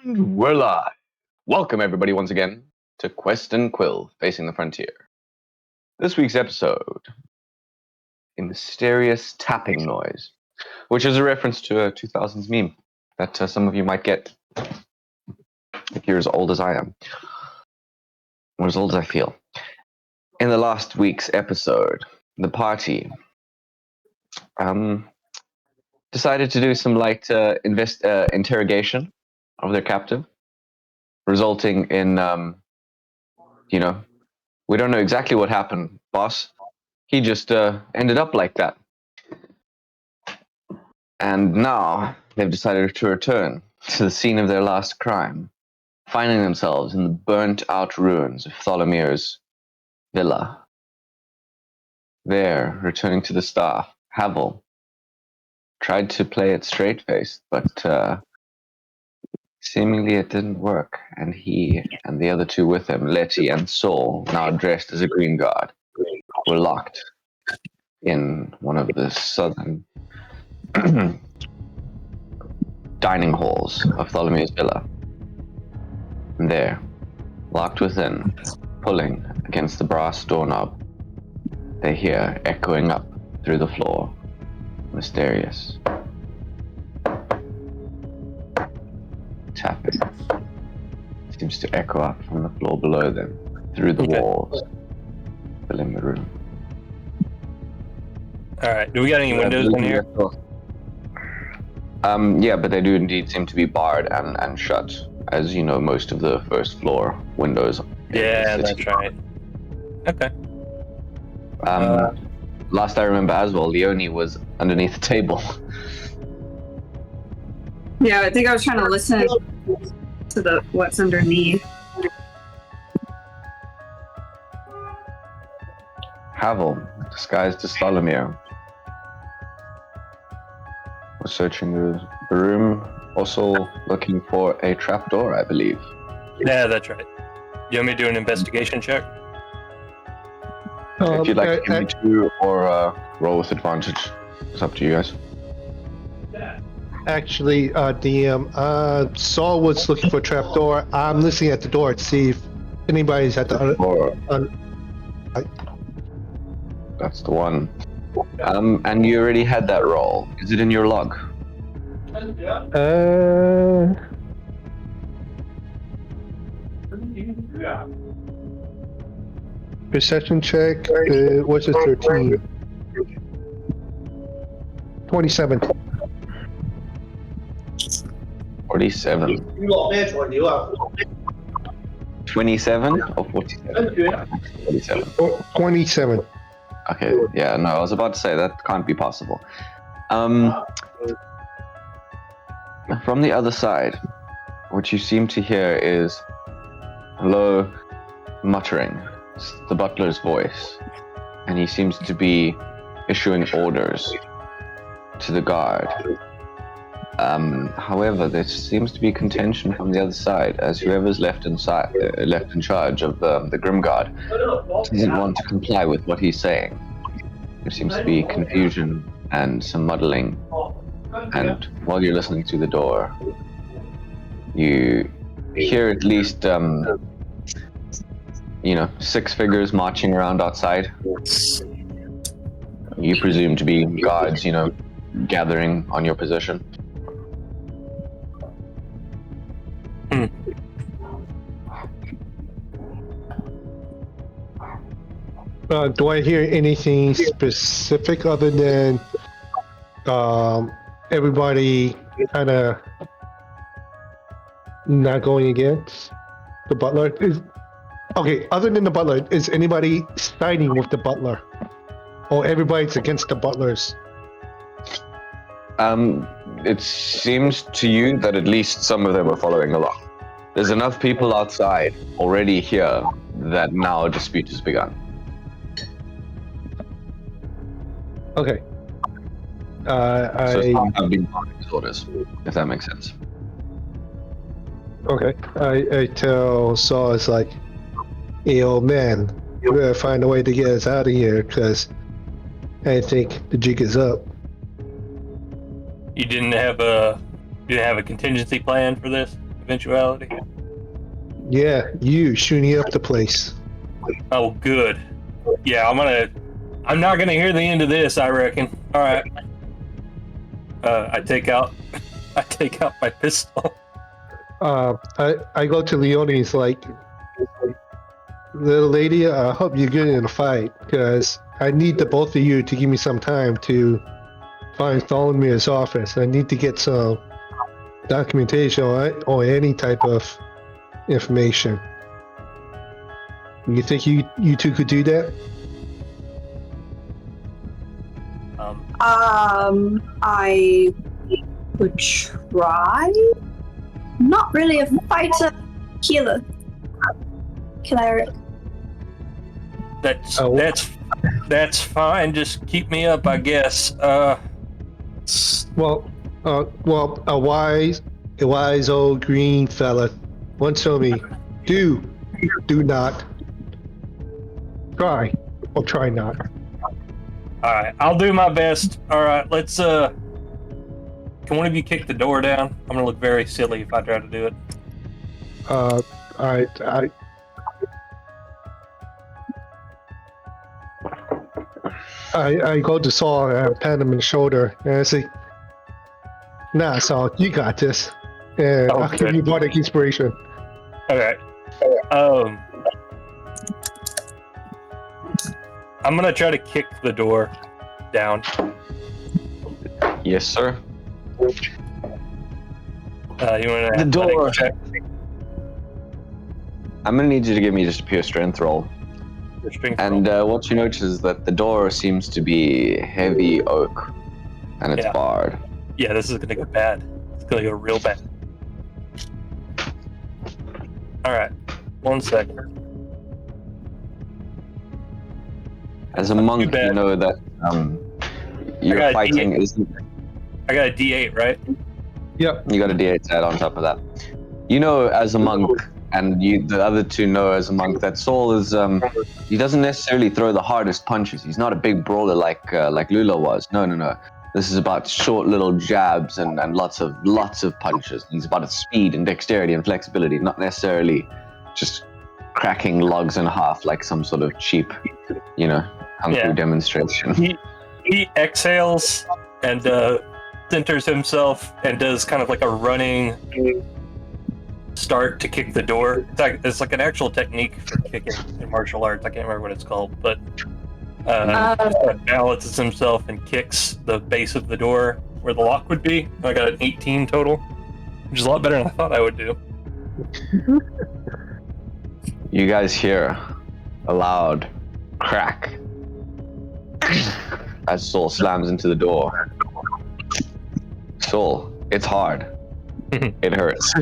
And we're live. Welcome, everybody, once again to Quest and Quill Facing the Frontier. This week's episode, a mysterious tapping noise, which is a reference to a 2000s meme that some of you might get if you're as old as I am, or as old as I feel. In the last week's episode, the party decided to do some light interrogation of their captive, resulting in, we don't know exactly what happened, boss. He just ended up like that. And now they've decided to return to the scene of their last crime, finding themselves in the burnt-out ruins of Tholomir's villa. There, returning to the staff, Havel tried to play it straight-faced, but seemingly it didn't work, and he and the other two with him, Letty and Saul, now dressed as a green guard, were locked in one of the southern dining halls of Tholomir's villa. And there, locked within, pulling against the brass doorknob, they hear echoing up through the floor, mysterious tapping. Seems to echo up from the floor below them, through the walls, filling the room. Alright, do we got any windows in here? Yeah, but they do indeed seem to be barred and shut, as you know, most of the first floor windows. Yeah, that's right. Okay. Last I remember as well, Leonie was underneath the table. Yeah, I think I was trying to listen to what's underneath. Havel, disguised as Tholomir, was searching the room, also looking for a trapdoor, I believe. Yeah, that's right. You want me to do an investigation check? If you'd like to give me two or roll with advantage, it's up to you guys. Actually, DM, Saul was looking for a trapdoor. I'm listening at the door to see if anybody's at the That's the one. And you already had that roll. Is it in your log? Perception check. What's a 13? 27. 47. 27 or 47? 47. 27. Okay, yeah, no, I was about to say that can't be possible. From the other side, what you seem to hear is low muttering. It's the butler's voice, and he seems to be issuing orders to the guard. However, there seems to be contention from the other side, as whoever's left in charge of the Grimguard doesn't want to comply with what he's saying. There seems to be confusion and some muddling, and while you're listening to the door, you hear at least, 6 figures marching around outside. You presume to be guards, gathering on your position. Do I hear anything specific other than everybody kind of not going against the butler? Okay, other than the butler, is anybody siding with the butler? Or everybody's against the butlers? It seems to you that at least some of them are following along. There's enough people outside already here that now a dispute has begun. Okay. So it's not being orders, if that makes sense. Okay. I tell Saul, it's like, hey, old man, we better find a way to get us out of here, because I think the jig is up. You didn't have a contingency plan for this eventuality? Yeah, you shooting up the place. Oh, good. Yeah, I'm not gonna hear the end of this, I reckon. All right. I take out my pistol. I go to Leonie's like, little lady, I hope you're good in a fight, because I need the both of you to give me some time to find Tholomir's office. I need to get some documentation or any type of information. You think you two could do that? I would try. Not really a fighter, healer. Cleric. That's fine. Just keep me up, I guess. Well, a wise old green fella once told me, do not try or try not. All right, I'll do my best. All right, let's. Can one of you kick the door down? I'm gonna look very silly if I try to do it. I go to Saul and I pat him on the shoulder and I say, "Nah, Saul, you got this, and I'll give you bardic inspiration." Okay. I'm gonna try to kick the door down. Yes, sir. You want The door. I'm gonna need you to give me just a pure strength roll. And what you notice is that the door seems to be heavy oak, and it's barred. Yeah, this is gonna go bad. It's gonna go real bad. All right, 1 second. As a monk, you know that your fighting isn't. I got a D8, right? Yep. You got a D8 to add on top of that. You know, as a monk, and the other two know as a monk, that Saul is he doesn't necessarily throw the hardest punches. He's not a big brawler like Lula was. No. This is about short little jabs and lots of punches. He's about its speed and dexterity and flexibility, not necessarily just cracking logs in half like some sort of cheap, kung fu demonstration. He exhales and centers himself and does kind of like a running start to kick the door. It's like an actual technique for kicking in martial arts. I can't remember what it's called, but balances himself and kicks the base of the door where the lock would be. I got an 18 total, which is a lot better than I thought I would do. You guys hear a loud crack as Saul slams into the door. Saul, it's hard. It hurts.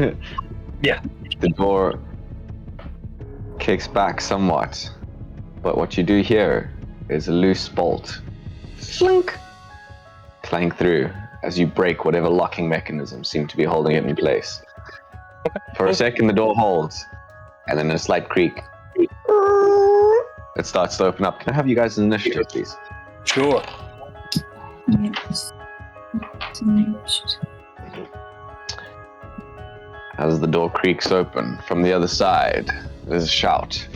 Yeah. The door kicks back somewhat, but what you do hear is a loose bolt slink clang through as you break whatever locking mechanism seemed to be holding it in place. For a second, the door holds, and then a slight creak. It starts to open up. Can I have you guys' initiative, please? Sure. Yes. As the door creaks open, from the other side, there's a shout.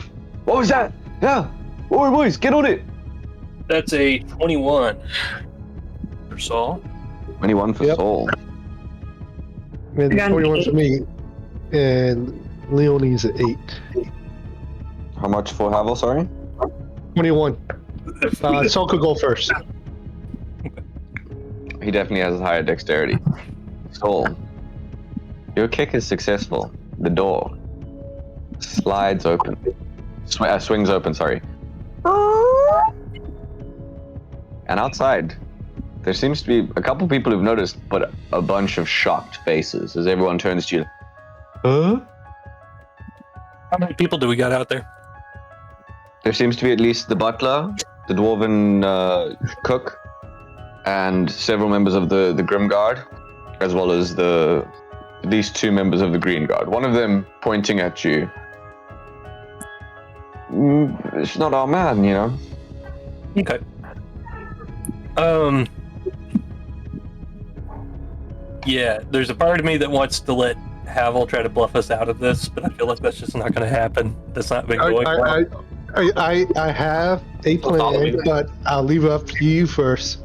What was that? Yeah! Oi, boys, get on it! That's a 21 for Saul. 21 for Saul. And 21 for me, and Leonie's at 8. How much for Havel, sorry? 21. Sol could go first. He definitely has higher dexterity. Soul, your kick is successful. The door slides open. Swings open, sorry. And outside, there seems to be a couple people who've noticed, but a bunch of shocked faces as everyone turns to you. Huh? How many people do we got out there? There seems to be at least the butler, the dwarven cook, and several members of the Grim Guard, as well as these two members of the Green Guard. One of them pointing at you. It's not our man, you know. Okay. Yeah, there's a part of me that wants to let Havel try to bluff us out of this, but I feel like that's just not going to happen. That's not been going well. I have a plan, but I'll leave it up to you first.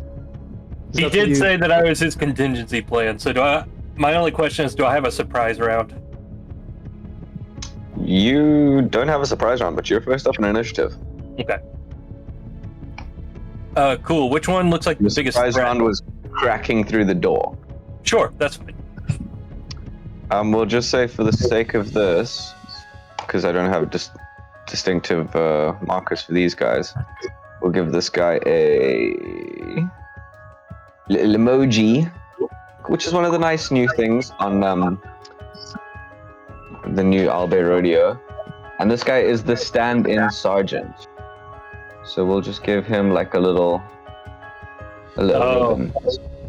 He did say that I was his contingency plan, so my only question is, do I have a surprise round? You don't have a surprise round, but you're first up in initiative. Okay. Cool. Which one looks like the biggest surprise threat? round was cracking through the door. Sure, that's fine. We'll just say for the sake of this, because I don't have distinctive markers for these guys, we'll give this guy a little emoji, which is one of the nice new things on the new Albe Rodeo. And this guy is the stand-in sergeant. So we'll just give him like a little ribbon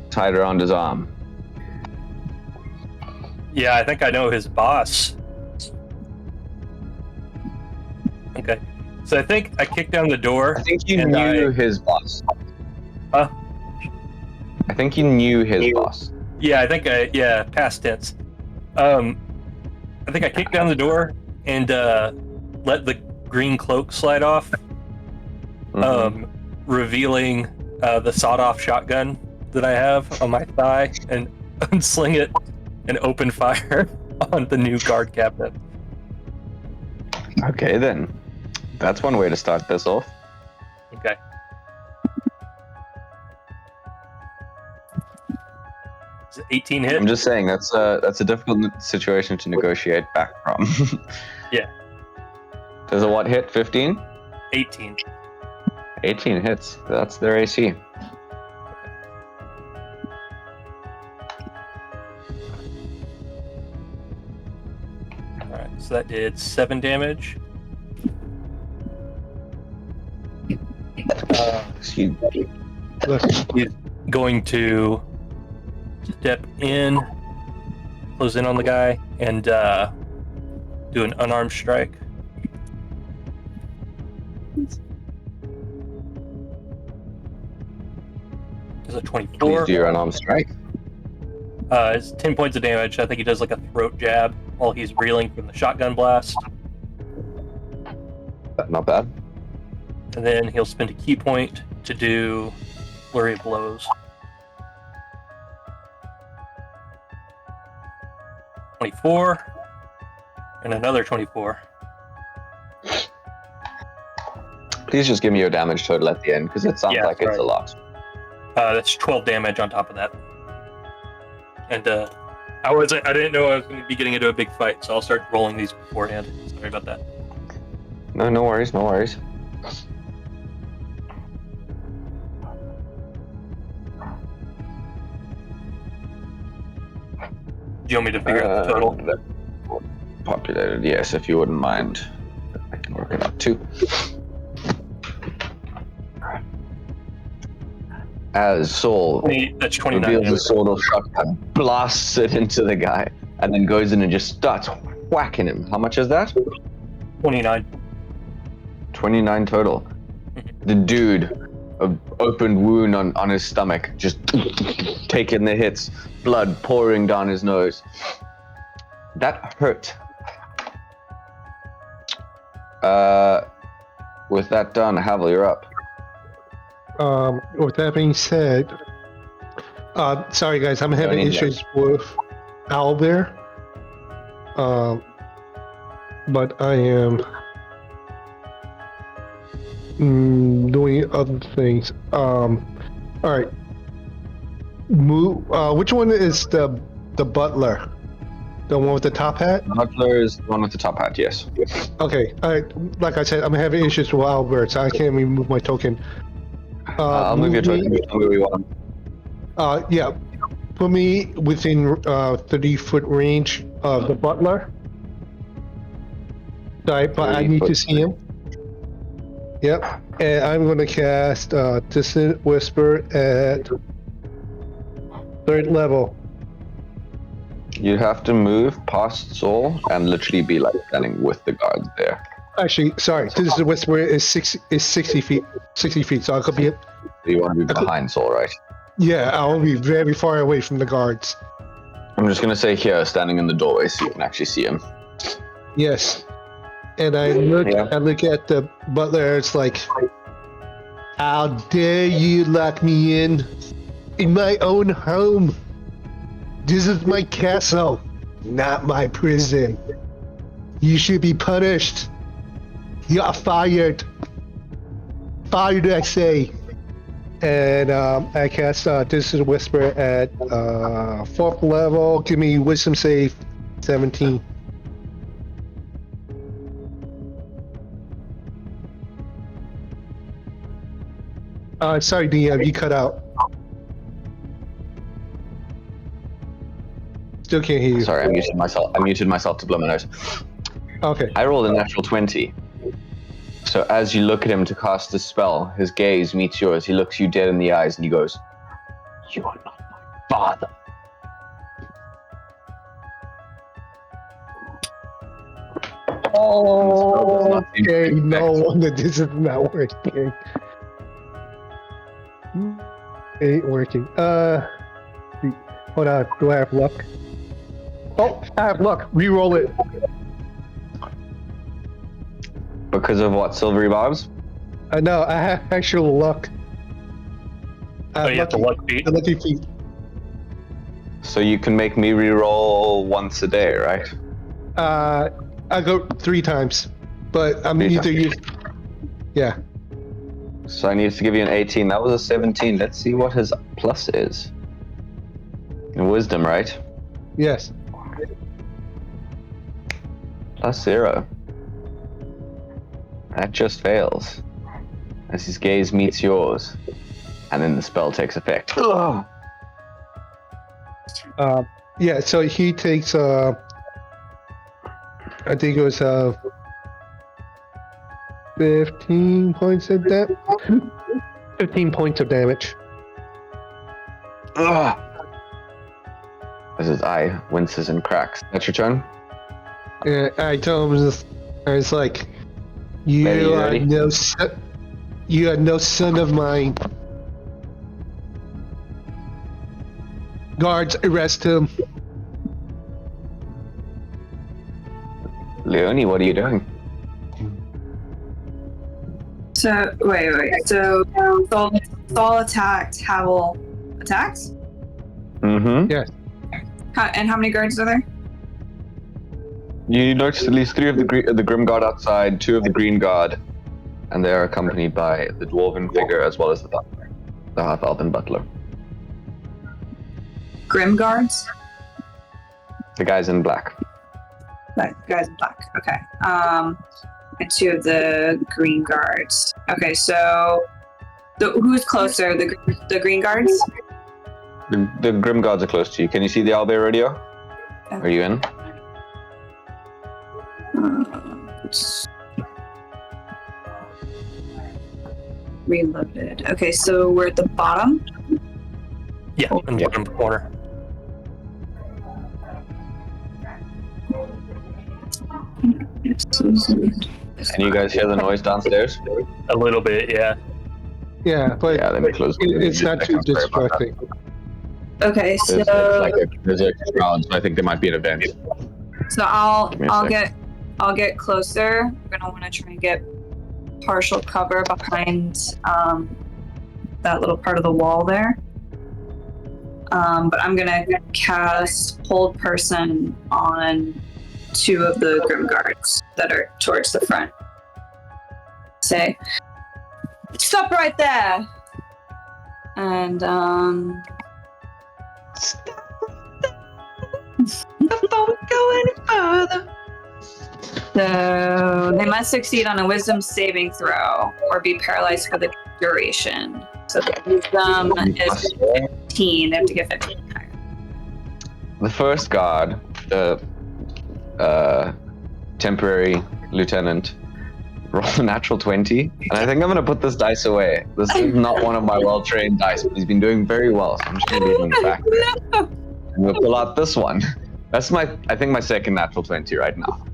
tied around his arm. Yeah, I think I know his boss. Okay. So I think I kicked down the door. I think you knew his boss. Huh? I think you knew his boss. Yeah, I think past tense. I think I kicked down the door and let the green cloak slide off, revealing the sawed-off shotgun that I have on my thigh, and unsling it and open fire on the new guard captain. Okay, then. That's one way to start this off. Okay. Is it 18 hit? I'm just saying that's a difficult situation to negotiate back from. Yeah. Does a what hit? 15? 18. 18 hits. That's their AC. Alright, so that did 7 damage. Excuse me. He's going to step in, close in on the guy, and do an unarmed strike. Is a 24. Please do your unarmed strike. It's 10 points of damage. I think he does like a throat jab while he's reeling from the shotgun blast. Not bad. And then he'll spend a key point to do flurry of blows. 24. And another 24. Please just give me your damage total at the end, because it sounds like it's right. a lot. That's 12 damage on top of that. And I didn't know I was going to be getting into a big fight, so I'll start rolling these beforehand. Sorry about that. No worries, no worries. Do you want me to figure out the total? Populated, yes, if you wouldn't mind. I can work it out too. As Saul That's 29 reveals the damage. sword of shotgun, blasts it into the guy, and then goes in and just starts whacking him. How much is that? 29. 29 total. The dude, an open wound on his stomach, just taking the hits, blood pouring down his nose. That hurt. With that done, Havel, you're up. With that being said, sorry guys, I'm having issues with Owlbear. But I am doing other things. All right. Which one is the butler? The one with the top hat? Butler is the one with the top hat, yes. Okay. All right. Like I said, I'm having issues with Albert, so I can't even move my token. I'll move your token. Tell me where you want. Yeah. Put me within 30-foot range of the butler. Sorry, but I need to see him. Yep. And I'm going to cast Distant Whisper at 3rd level. You have to move past Saul and literally be like standing with the guards there. Actually, sorry. Distant Whisper is 60 feet. 60 feet, so I could be... You want to be behind Saul, right? Yeah, I will be very far away from the guards. I'm just going to say here, standing in the doorway so you can actually see him. Yes. And I look at the butler, it's like, how dare you lock me in my own home? This is my castle, not my prison. You should be punished. You are fired. Fired, I say. And I cast Distant Whisper at 4th level. Give me Wisdom save 17. Sorry, DM, you cut out. Still can't hear you. Sorry, I muted myself. I muted myself to blow my nose. Okay. I rolled a natural 20. So as you look at him to cast the spell, his gaze meets yours. He looks you dead in the eyes and he goes, "You are not my father." Oh, okay. No wonder this is not working. Ain't working. Hold on. Do I have luck? Oh, I have luck. Reroll it. Because of what? Silvery barbs? No, I have actual luck. You have the luck feat? The lucky feet. So you can make me re-roll once a day, right? I go 3 times, but I'm either use. Yeah. So I need to give you an 18. That was a 17. Let's see what his plus is. In wisdom, right? Yes. +0. That just fails. As his gaze meets yours. And then the spell takes effect. Ugh. Yeah, so he takes, I think it was 15 points of damage. 15 points of damage. Ugh. As his eye winces and cracks. That's your turn? And I told him this, I was like, you are no son of mine. Guards, arrest him. Leonie, what are you doing? So, wait. So, Saul attacked. Havel attacked? Mm-hmm. Yes. And how many guards are there? You notice at least 3 of the Grim Guard outside, 2 of the Green Guard, and they are accompanied by the Dwarven figure as well as the Butler, the half-elven Butler. Grim guards? The guys in black. Guys in black. Okay. And 2 of the green guards. Okay, so who's closer? The green guards? The Grim Guards are close to you. Can you see the Albert radio? Are you in? Reloaded. Okay, so we're at the bottom. Yeah, in the bottom corner. Can you guys hear the noise downstairs? A little bit, yeah. Yeah, but Yeah, let me close. it's not too distracting. Okay, so There's a crowd, so I think there might be an event. So I'll get closer. We're gonna want to try and get partial cover behind that little part of the wall there. But I'm gonna cast Hold Person on 2 of the Grim Guards that are towards the front. Say, Stop right there. And Don't go any further. so they must succeed on a wisdom saving throw or be paralyzed for the duration. So the wisdom is 15. They have to get 15 higher. The first guard, the temporary lieutenant, rolled a natural 20, and I think I'm gonna put this dice away. This is not one of my well-trained dice, but he's been doing very well, so I'm just gonna leave him back there. No. And we'll pull out this one. That's I think my second natural 20 right now.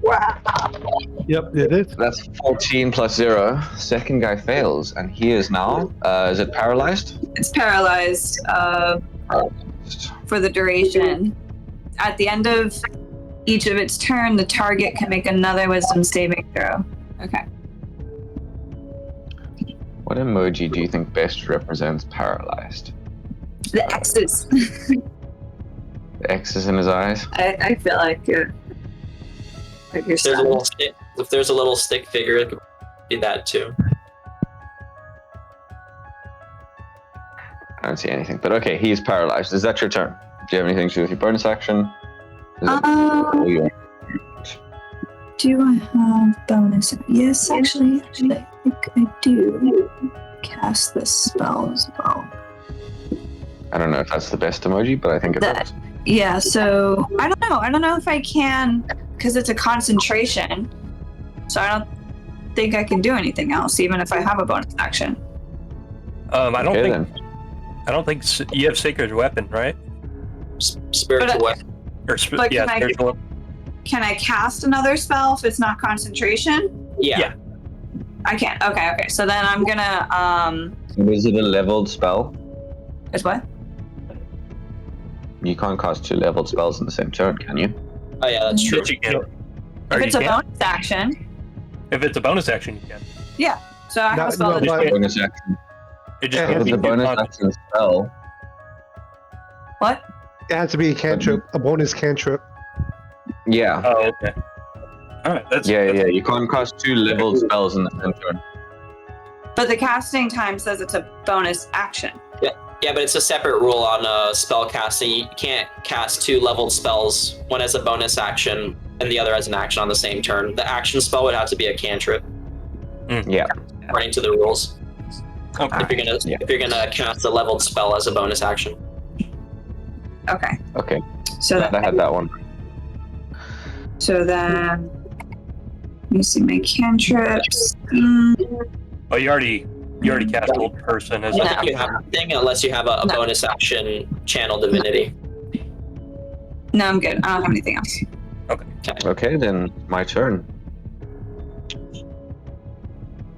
Yep, it is. That's 14 plus 0. Second guy fails, and he is now, is it paralyzed? It's paralyzed for the duration. At the end of each of its turn, the target can make another wisdom saving throw. Okay. What emoji do you think best represents paralyzed? The X's. The X's in his eyes? I feel like you're If there's a little stick figure, it could be that too. I don't see anything, but okay, he's paralyzed. Is that your turn? Do you have anything to do with your bonus action? Is it all you want? Do I have bonus? Yes, actually, I think I do. Cast this spell as well. I don't know if that's the best emoji, but I think it is. Yeah, so I don't know. I don't know if I can, because it's a concentration. So I don't think I can do anything else, even if I have a bonus action. I don't Okay, think. then. I don't think you have sacred weapon, right? Spiritual weapon. Or But yeah, can I- spiritual weapon. Can I cast another spell if it's not concentration? Yeah. I can't. Okay. So then I'm gonna Is it a leveled spell? is what? You can't cast 2 leveled spells in the same turn, can you? Oh yeah, that's true. Yes, you can. If Or it's you a can. bonus action. If it's a bonus action, you can. So I have No, a spell no, that but- Bonus action. It just Yeah, If can't it's be a too bonus con- action spell, what? It has to be a cantrip, a bonus cantrip. yeah. Oh, okay. All right. That's Yeah. You can't cast 2 leveled spells in the same turn. But the casting time says it's a bonus action. Yeah, but it's a separate rule on spell casting. You can't cast 2 leveled spells, one as a bonus action and the other as an action on the same turn. The action spell would have to be a cantrip, Yeah. according to the rules. okay. If you're gonna cast a leveled spell as a bonus action. Okay. Okay. So I had that one. then let me see my cantrips. Oh, you already cast old person as I Yeah. don't think you have anything unless you have a No. bonus action channel divinity. No, I'm good. I don't have anything else. Okay, then my turn.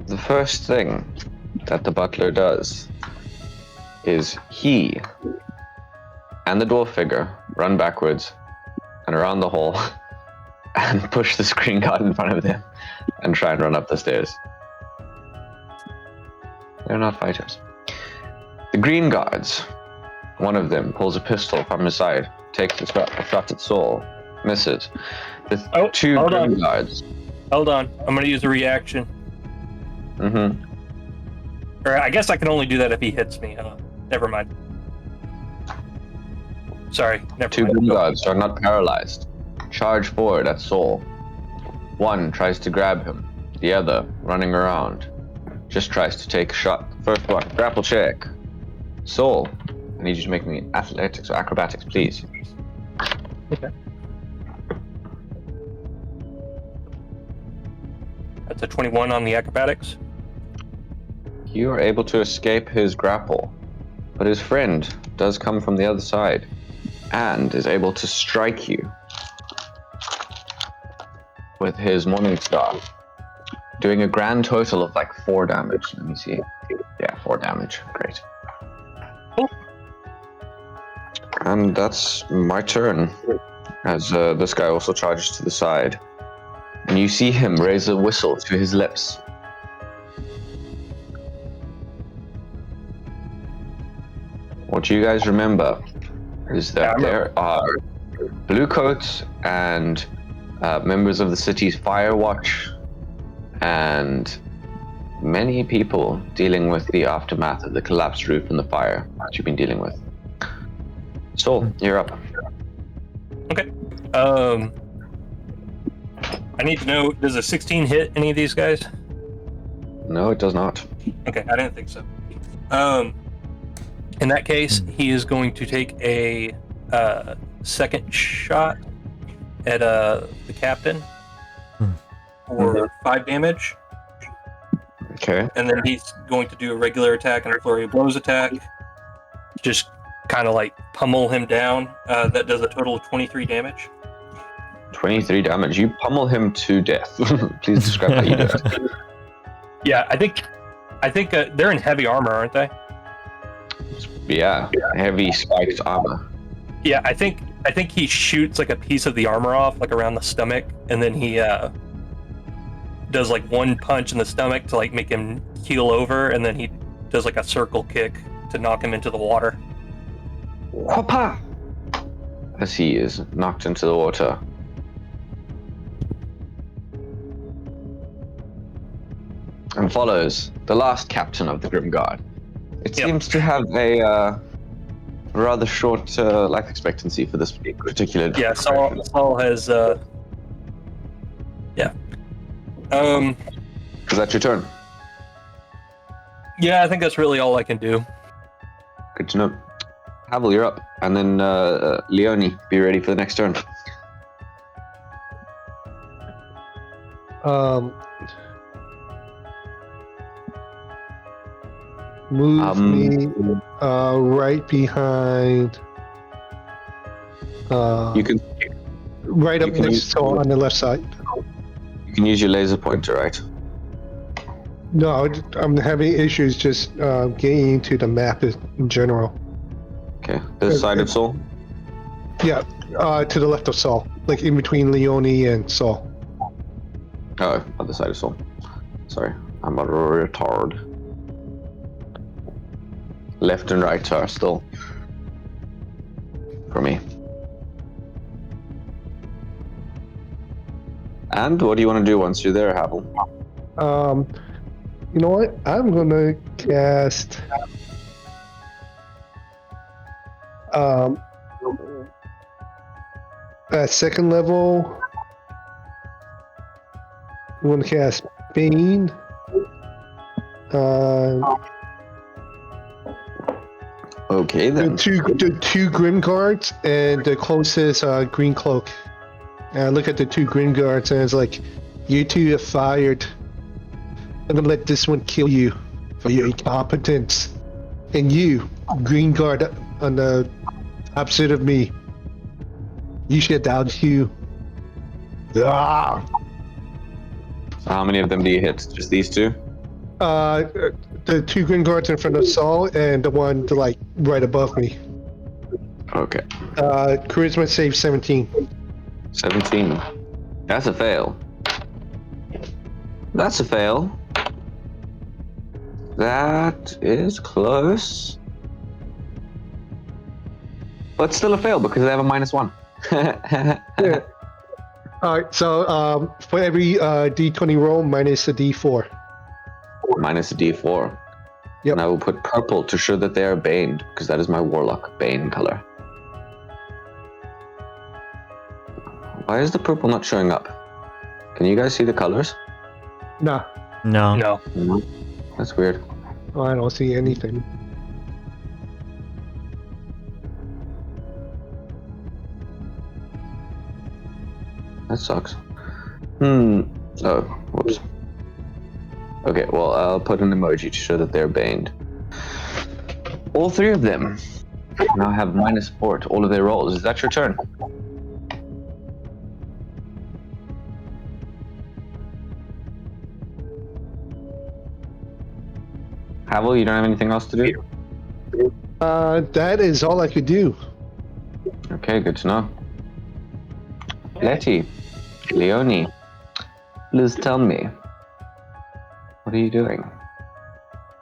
The first thing that the butler does is he and the dwarf figure run backwards and around the hall and push the screen guard in front of them and try and run up the stairs. They're not fighters. The green guards, one of them pulls a pistol from his side, takes a shot at Saul, misses. The Oh, 2 hold green on. guards. Hold on. I'm going to use a reaction. Mm-hmm. Or I guess I can only do that if he hits me. Never mind. Sorry, never 2 mind. green guards are not paralyzed. Charge forward at Saul. One tries to grab him. The other, running around, just tries to take a shot. First one, grapple check. Saul, I need you to make me athletics or acrobatics, please. Okay. That's a 21 on the acrobatics. You are able to escape his grapple, but his friend does come from the other side and is able to strike you with his Morning Star, doing a grand total of like 4 damage. Let me see. Yeah, 4 damage. Great. And that's my turn, as this guy also charges to the side. And you see him raise a whistle to his lips. What you guys remember is that there are bluecoats and members of the city's fire watch and many people dealing with the aftermath of the collapsed roof and the fire that you've been dealing with. Sol, you're up. Okay. I need to know, does a 16 hit any of these guys? No, it does not. Okay, I didn't think so. In that case, he is going to take a second shot at the captain for 5 damage. Okay. And then he's going to do a regular attack and a flurry of blows attack. Just kind of like pummel him down. That does a total of 23 damage. 23 damage. You pummel him to death. Please describe how you do it. Yeah, I think they're in heavy armor, aren't they? Yeah, heavy spiked armor. Yeah, I think he shoots like a piece of the armor off, like around the stomach, and then he does like one punch in the stomach to like make him keel over, and then he does like a circle kick to knock him into the water. Papa! As he is knocked into the water. And follows the last captain of the Grim Guard. It seems to have a rather short life expectancy for this particular. Yeah, Saul has. Yeah. Is that your turn? Yeah, I think that's really all I can do. Good to know. Havel, you're up, and then Leone, be ready for the next turn. Move me right behind. You can right up next to on the left side. You can use your laser pointer, right? No, I'm having issues just getting into the map in general. Okay, this side of Sol. Yeah, to the left of Saul, like in between Leone and Saul. Oh, other side of Sol. Sorry, I'm a retard. Left and right are still for me. And what do you want to do once you're there, Havel? You know what? I'm gonna cast at second level. I'm gonna cast Bane. Okay then. The two Grim Guards and the closest green cloak. And I look at the two Grim Guards and it's like, you two are fired. I'm gonna let this one kill you for your incompetence. And you, Green Guard on the opposite of me, you should down too. Ah! So how many of them do you hit? Just these two? The two Green Guards in front of Saul and the one like right above me. Okay. Charisma save 17. 17. That's a fail. That's a fail. That is close. But still a fail because they have a -1. Yeah. Alright, so for every D20 roll, minus a D4. Minus a D4. Yep. And I will put purple to show that they are baned, because that is my warlock bane color. Why is the purple not showing up? Can you guys see the colors? Nah, No. No. That's weird. oh, I don't see anything. That sucks. Oh, whoops. Okay, well, I'll put an emoji to show that they're baned. All three of them now have -4 to all of their rolls. Is that your turn? Havel, you don't have anything else to do? That is all I could do. Okay, good to know. Letty, Leone, please tell me, what are you doing?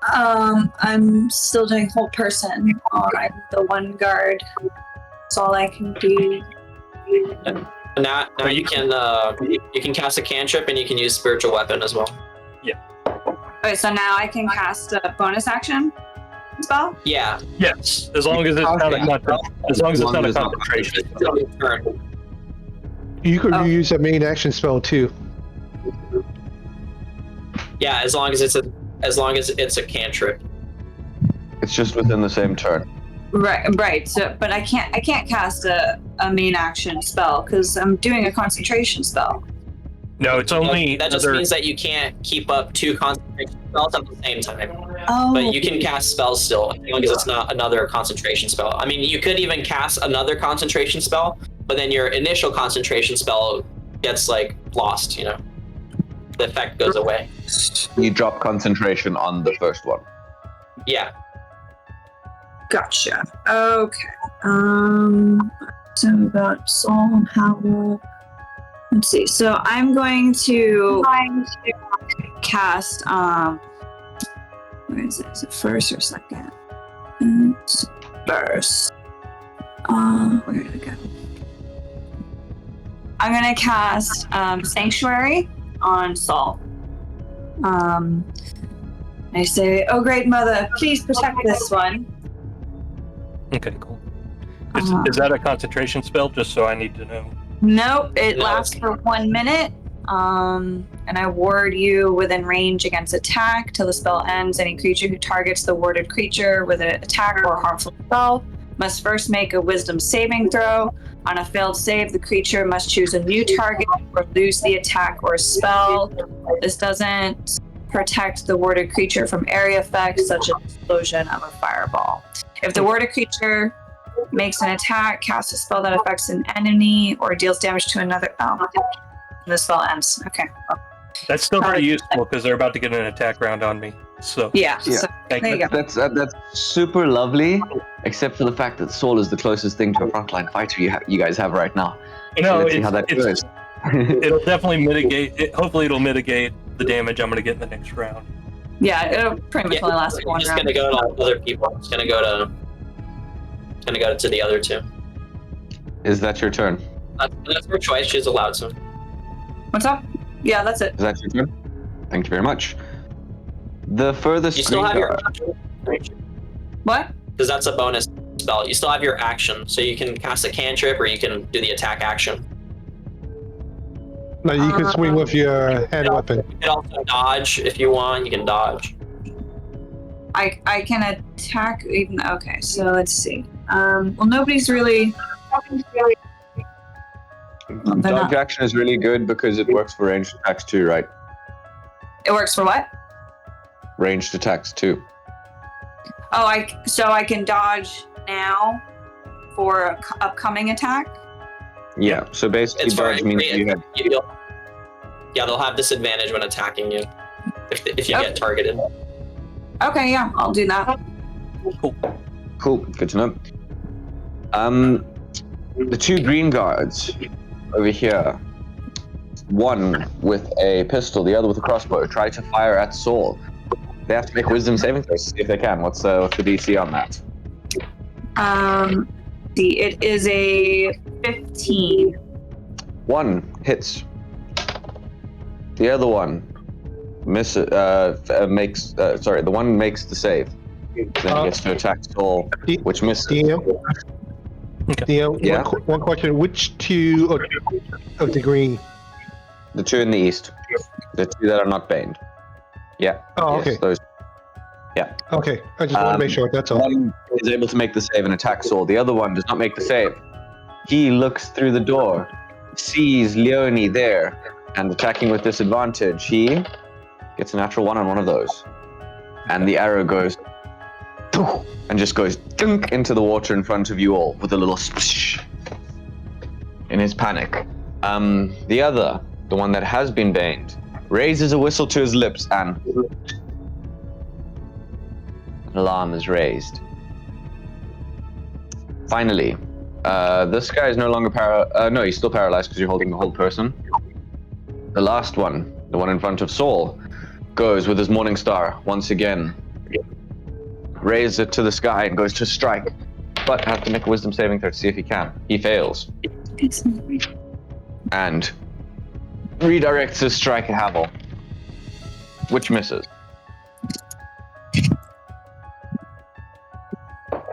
I'm still doing hold person on the one guard. That's all I can do. Now you can cast a cantrip and you can use spiritual weapon as well. Okay, so now I can cast a bonus action spell? Yeah. Yes, as long as it's not a concentration. It's on your turn. You could Oh. use a main action spell too. Yeah, as long as it's a cantrip. It's just within the same turn. Right. So, but I can't cast a main action spell because I'm doing a concentration spell. No, it's only That just means that you can't keep up 2 concentration spells at the same time. Oh. But you can cast spells still, as long as it's not another concentration spell. I mean, you could even cast another concentration spell, but then your initial concentration spell gets like lost. You know, the effect goes away. You drop concentration on the first one. Yeah. Gotcha. Okay. So we got Soul, Howl. Let's see. So I'm going to cast. Where is it? Is it first or second? It's first. Where did it go? I'm gonna cast Sanctuary on Saul. I say, "Oh, great mother, please protect this one." Okay, cool. Is that a concentration spell? Just so I need to know. Nope, it No, lasts for 1 minute. And I ward you within range against attack till the spell ends. Any creature who targets the warded creature with an attack or harmful spell must first make a wisdom saving throw. On a failed save, the creature must choose a new target or lose the attack or spell. This doesn't protect the warded creature from area effects such as explosion of a fireball. If the warded creature makes an attack, casts a spell that affects an enemy, or deals damage to another. Oh, the spell ends. Okay. That's still pretty useful because they're about to get an attack round on me. So Yeah. Yeah. So, thank there you. you go. That's super lovely, except for the fact that Saul is the closest thing to a frontline fighter you guys have right now. No, Let's see how that goes. it'll definitely mitigate. Hopefully, it'll mitigate the damage I'm going to get in the next round. Yeah, it'll pretty much only last You're one just round. gonna go to other people. It's gonna go to the other 2. Is that your turn? That's her choice. She's allowed to. What's up? Yeah, that's it. Is that your turn? Thank you very much. The furthest You still have your guard- What? because that's a bonus spell. You still have your action, so you can cast a cantrip or you can do the attack action. Now you can swing with your hand weapon. You can also dodge if you want. You can dodge. I can attack even. Okay, so let's see. Well, nobody's really. They're Dodge not. action is really good because it works for ranged attacks too, right? It works for what? Ranged attacks too. Oh, so I can dodge now for an upcoming attack. Yeah. So basically, It's for dodge means you have. they'll have disadvantage when attacking you if you Okay. get targeted. Okay, yeah, I'll do that. Cool. Good to know. The 2 green guards over here, one with a pistol, the other with a crossbow, try to fire at Saul. They have to make wisdom saving throws to see if they can. What's the DC on that? See, it is a 15. One hits. The other one the one makes the save. Then he gets to attack Saul, which misses. DM, Yeah. one question. Which 2 of the green? The 2 in the east. The 2 that are not baned. Yeah. Oh, yes, okay. those. Okay, I just want to make sure, that's all. One is able to make the save and attack Saul. The other one does not make the save. He looks through the door, sees Leonie there, and attacking with disadvantage, he gets a natural 1 on one of those. And the arrow goes and just goes dunk into the water in front of you all with a little splish in his panic. The other, the one that has been baned, raises a whistle to his lips and an alarm is raised. Finally, this guy is no longer no, he's still paralyzed because you're holding the whole person. The last one, the one in front of Saul, goes with his Morning Star once again, raises it to the sky and goes to strike, but have to make a wisdom saving throw to see if he can. He fails. And redirects his strike at Havel, which misses.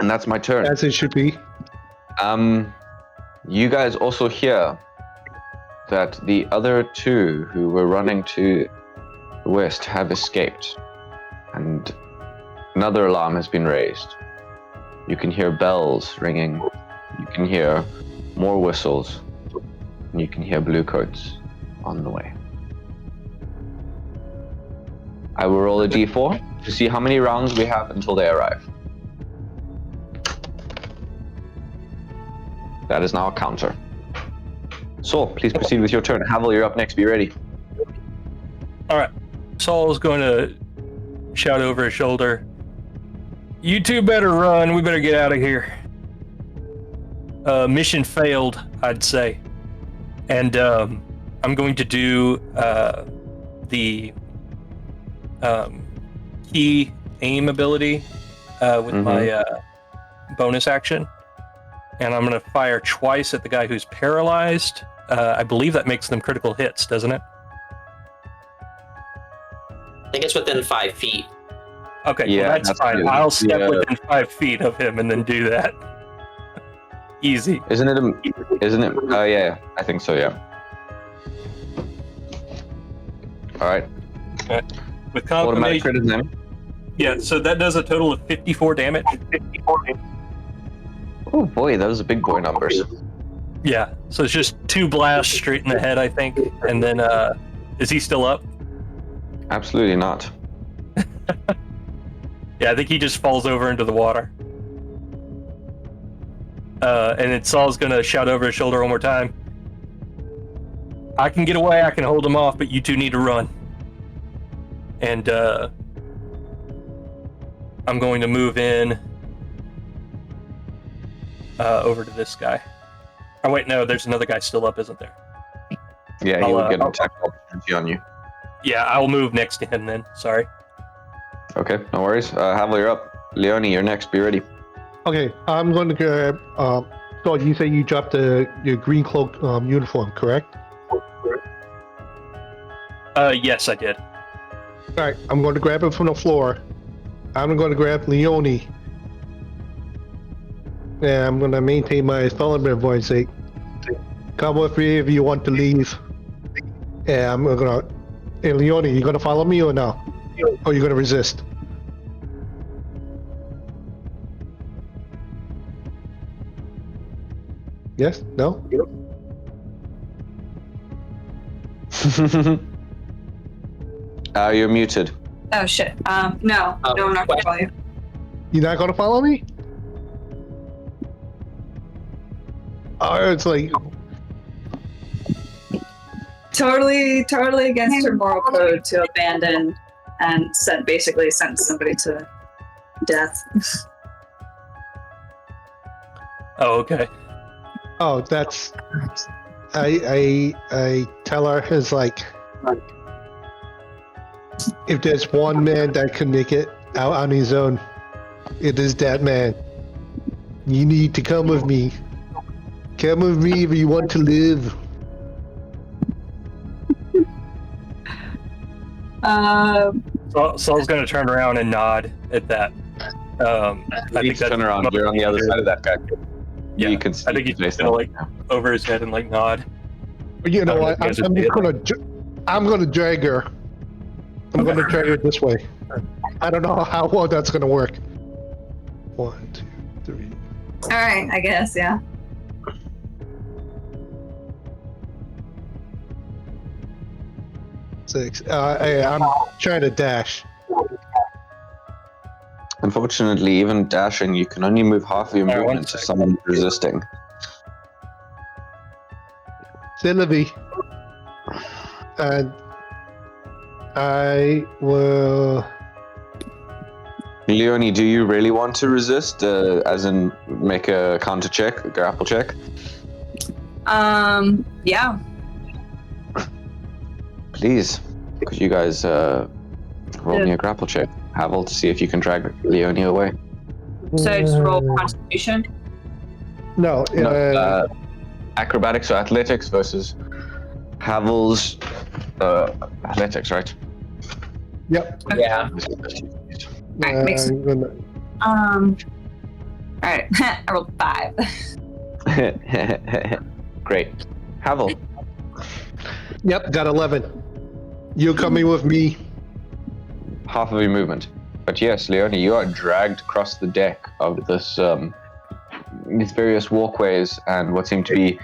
And that's my turn. As it should be. You guys also hear that the other two who were running to the west have escaped, and another alarm has been raised. You can hear bells ringing, you can hear more whistles, and you can hear bluecoats on the way. I will roll a d4 to see how many rounds we have until they arrive. That is now a counter. Saul, please proceed with your turn. Havel, you're up next. Be ready. All right. Saul's going to shout over his shoulder. You two better run. We better get out of here. Mission failed, I'd say. And I'm going to do the key aim ability with my bonus action. And I'm going to fire twice at the guy who's paralyzed. I believe that makes them critical hits, doesn't it? I think it's within 5 feet. Okay, Yeah, well, that's fine. good. I'll step within 5 feet of him and then do that. Easy. Isn't it? Oh, yeah, I think so, yeah. All right. With Automatic confirmation. crit is in. Yeah, so that does a total of 54 damage. Oh boy, those are big boy numbers. Yeah, so it's just 2 blasts straight in the head, I think. And then, is he still up? Absolutely not. Yeah, I think he just falls over into the water. And then Saul's gonna shout over his shoulder one more time. I can get away, I can hold him off, but you two need to run. And, I'm going to move in over to this guy. Oh wait, no, there's another guy still up, isn't there? Yeah, he I'll, will get an I'll- attack opportunity on you. Yeah, I'll move next to him then. Sorry. Okay, no worries. Havel, you're up. Leonie, you're next. Be ready. Okay, I'm going to grab. So you say you dropped your green cloak uniform, correct? Yes, I did. All right, I'm going to grab it from the floor. I'm going to grab Leonie. And I'm going to maintain my Thunderbird voice. Say, come with me if you want to leave. And I'm going to. Hey, Leonie, you going to follow me or no? Or you going to resist? Yes? No? You're muted. Oh shit. No, I'm not gonna follow you. You're not going to follow me? Oh, it's like. Totally against her moral code to abandon and basically sentence somebody to death. Oh, okay. Oh, that's. I tell her it's like, if there's one man that can make it out on his own, it is that man. You need to come with me. Come with me if you want to live. Saul's gonna turn around and nod at that. I think that's turn around. You're on the other side of that guy. Yeah, You can see I think he's his just face gonna now. over his head and nod. You know what? I I'm don't just know. gonna drag her. I'm gonna drag her this way. I don't know how well that's gonna work. 1, 2, 3. All right, I guess, yeah. Six. I'm trying to dash. Unfortunately, even dashing, you can only move half of your Alright, one movement to someone resisting. Sylvie. And I will. Leonie, do you really want to resist? As in, make a counter check, a grapple check? Yeah. Please. Could you guys roll me a grapple check? Havel, to see if you can drag Leonie away. So I just roll Constitution. No. No, acrobatics or athletics versus Havel's athletics, right? Yep. Yeah. Alright, makes sense. I'm gonna- All right, I rolled 5. Great. Havel. Yep, got 11. You coming with me? Half of your movement. But yes, Leonie, you are dragged across the deck of this these various walkways and what seem to be,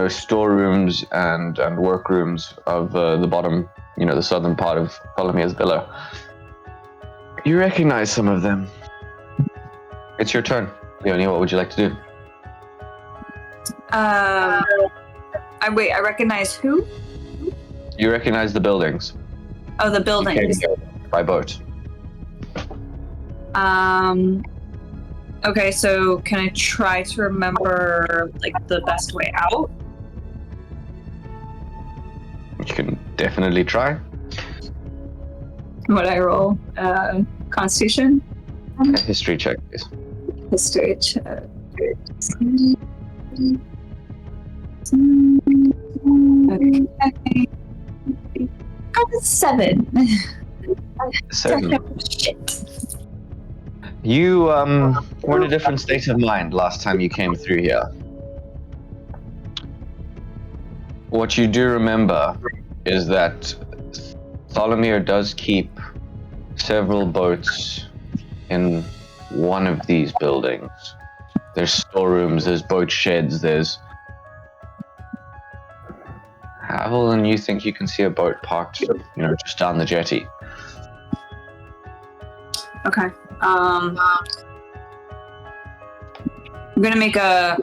storerooms and workrooms of the bottom, the southern part of Ptolemy's villa. You recognize some of them. It's your turn, Leonie. What would you like to do? I recognize who? You recognize the buildings. Oh, the You buildings. came here by boat. Okay, so can I try to remember the best way out? You can definitely try. What I roll? Constitution? A history check, please. History check. Okay. I was 7. 7. Shit. You were in a different state of mind last time you came through here. What you do remember is that Tholomir does keep several boats in one of these buildings. There's storerooms, there's boat sheds, there's... Havel, and you think you can see a boat parked, just down the jetty. Okay. I'm gonna make a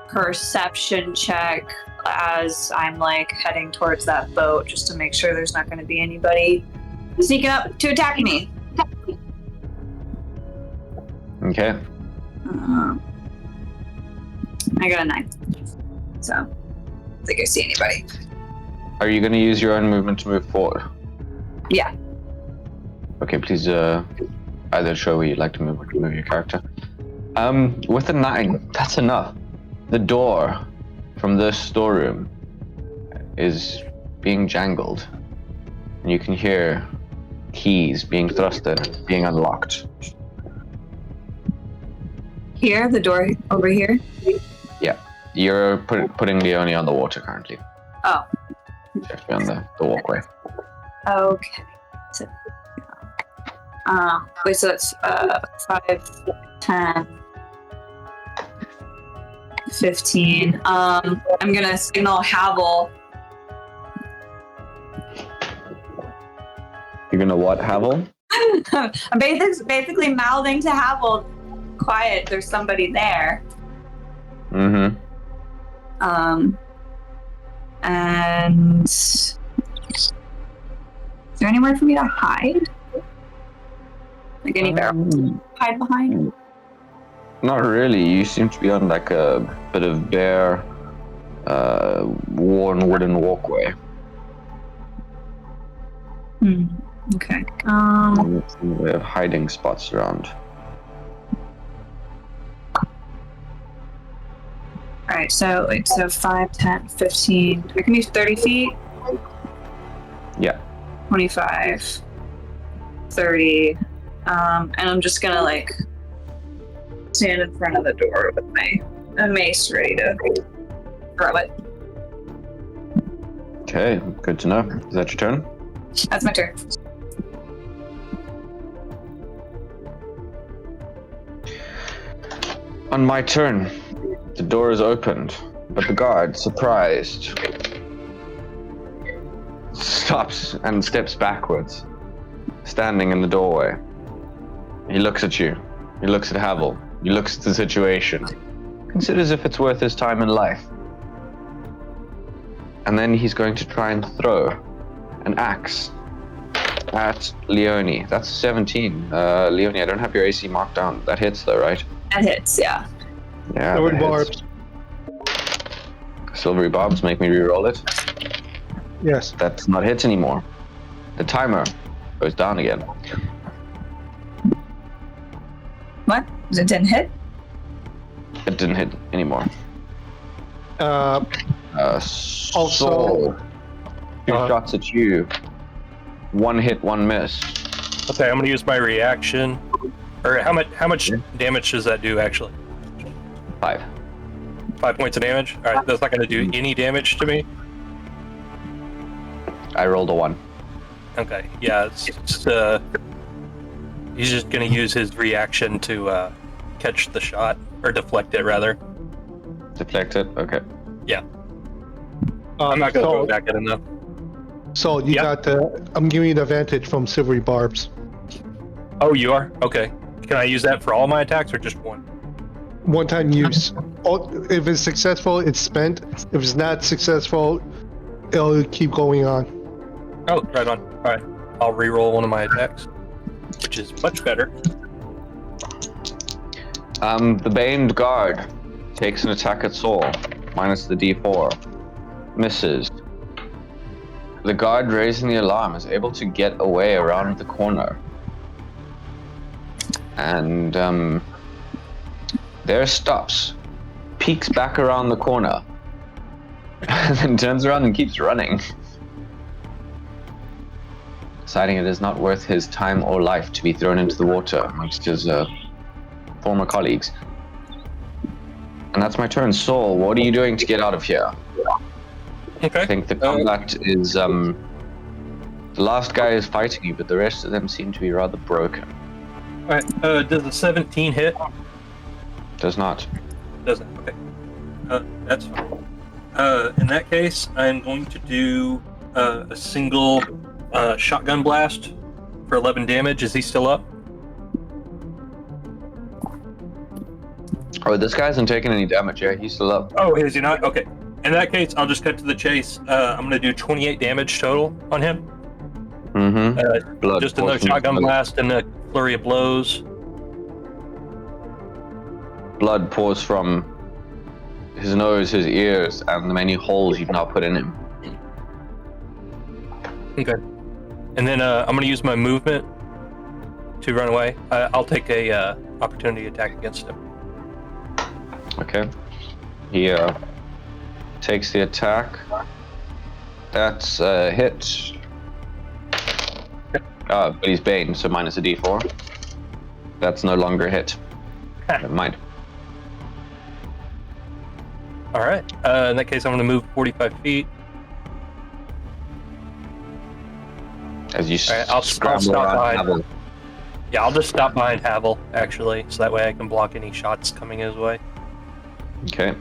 perception check as I'm heading towards that boat, just to make sure there's not gonna be anybody sneaking up to attack me. Okay. I got a 9. So, I don't think I see anybody. Are you going to use your own movement to move forward? Yeah. Okay, please either show where you'd like to move or to move your character. With a 9, that's enough. The door from this storeroom is being jangled. And you can hear keys being thrust in, being unlocked. Here, the door over here. Yeah, you're putting Leonie on the water currently. Oh. Just on the walkway. Okay. So, wait, so that's 5, 10, 15. I'm gonna signal Havel. You're gonna what, Havel? I'm basically mouthing to Havel, quiet, there's somebody there. Mm-hmm. And is there anywhere for me to hide? Any barrels to hide behind? Not really. You seem to be on a bit of bare, worn wooden walkway. Okay. We have hiding spots around. Alright, so 5, 10, 15. I can use 30 feet? Yeah. 25, 30. And I'm just gonna stand in front of the door with my mace ready to throw it. Okay, good to know. Is that your turn? That's my turn. On my turn, the door is opened, but the guard, surprised, stops and steps backwards, standing in the doorway. He looks at you. He looks at Havel. He looks at the situation. Considers if it's worth his time in life. And then he's going to try and throw an axe at Leonie. That's 17. Leonie, I don't have your AC marked down. That hits though, right? That hits, yeah. Yeah. Silvery that hits. barbs. Silvery barbs make me re-roll it. Yes. That's not hit anymore. The timer goes down again. What? It didn't hit? It didn't hit anymore. Soul. Two shots at you. One hit, one miss. Okay, I'm gonna use my reaction. Or how much damage does that do actually? 5. 5 points of damage. All right, that's not going to do any damage to me. I rolled a 1. Okay, yeah, it's he's just going to use his reaction to catch the shot, or deflect it, rather. Deflect it? Okay. I'm not going to go back at him, though. So you got the. I'm giving you the advantage from silvery barbs. Oh, you are? Okay. Can I use that for all my attacks, or just one? One-time use. If it's successful, it's spent. If it's not successful, it'll keep going on. Oh, right on. All right. I'll re-roll one of my attacks, which is much better. The Baned Guard takes an attack at Soul, minus the D4. Misses. The guard raising the alarm is able to get away around the corner. And there stops, peeks back around the corner, and then turns around and keeps running. Deciding it is not worth his time or life to be thrown into the water amongst his former colleagues. And that's my turn. Saul, what are you doing to get out of here? Okay. I think the combat is, the last guy is fighting you, but the rest of them seem to be rather broken. Alright, does a 17 hit? Does not. Doesn't, okay. That's fine. In that case, I'm going to do a single shotgun blast for 11 damage. Is he still up? Oh, this guy hasn't taken any damage. Yeah, he's still up. Oh, is he not? Okay. In that case, I'll just cut to the chase. I'm going to do 28 damage total on him. Mm-hmm. Blood Just another shotgun blast and a flurry of blows. Blood pours from his nose, his ears, and the many holes you've now put in him. Okay. And then I'm going to use my movement to run away. I'll take a opportunity attack against him. Okay. He takes the attack. That's a hit. But he's Bane, so minus a D4. That's no longer a hit. Never mind. All right. In that case, I'm going to move 45 feet. As you All right, I'll scramble stop around behind. Havel. Yeah, I'll just stop behind Havel, actually, so that way I can block any shots coming his way. Okay.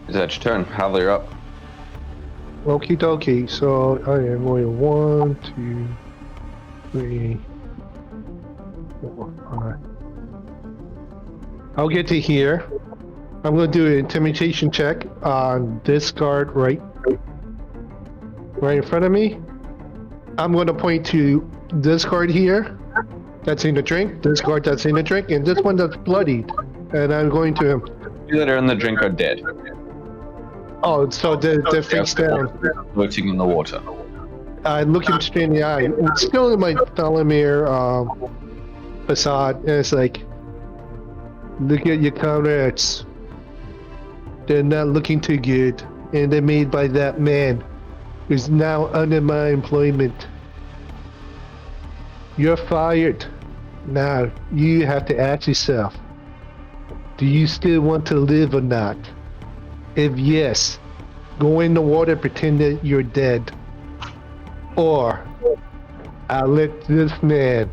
Is that your turn? Havel, you're up. Okie dokie. So I am going 1, 2, 3, 4, 5. I'll get to here. I'm going to do an intimidation check on this guard right in front of me. I'm going to point to this guard here that's in the drink, this guard that's in the drink, and this one that's bloodied. And I'm going to him. You that are in the drink are dead. Oh, so they're face down. Floating in the water. I look him straight in the eye. It's still in my Thalamir facade, and it's like, look at your comrades. They're not looking too good, and they're made by that man who's now under my employment. You're fired. Now, you have to ask yourself, do you still want to live or not? If yes, go in the water, pretend that you're dead. Or, I'll let this man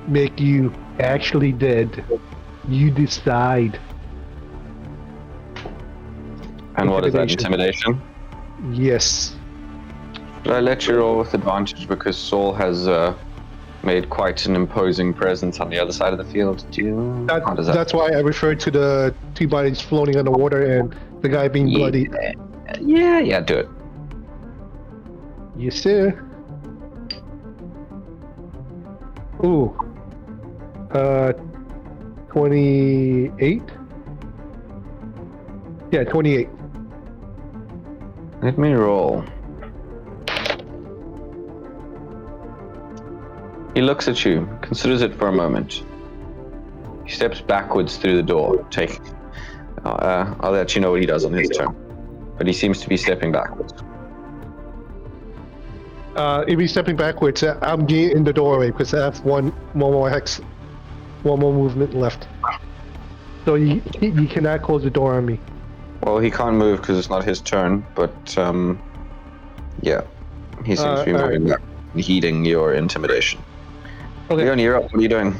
make you actually dead. You decide. And what is that, intimidation? Yes. Should I let you roll with advantage because Saul has made quite an imposing presence on the other side of the field? Do you... How does that... That's why I referred to the two bodies floating on the water and the guy being bloody. Yeah, do it. Yes, sir. Ooh. 28? Yeah, 28. Let me roll. He looks at you, considers it for a moment. He steps backwards through the door, I'll let you know what he does on his turn. But he seems to be stepping backwards. If he's stepping backwards, I'm getting in the doorway because I have one more movement left. So you cannot close the door on me. Well, he can't move because it's not his turn, but yeah. He seems to be moving back, heeding your intimidation. Okay. Leon, you're up. What are you doing?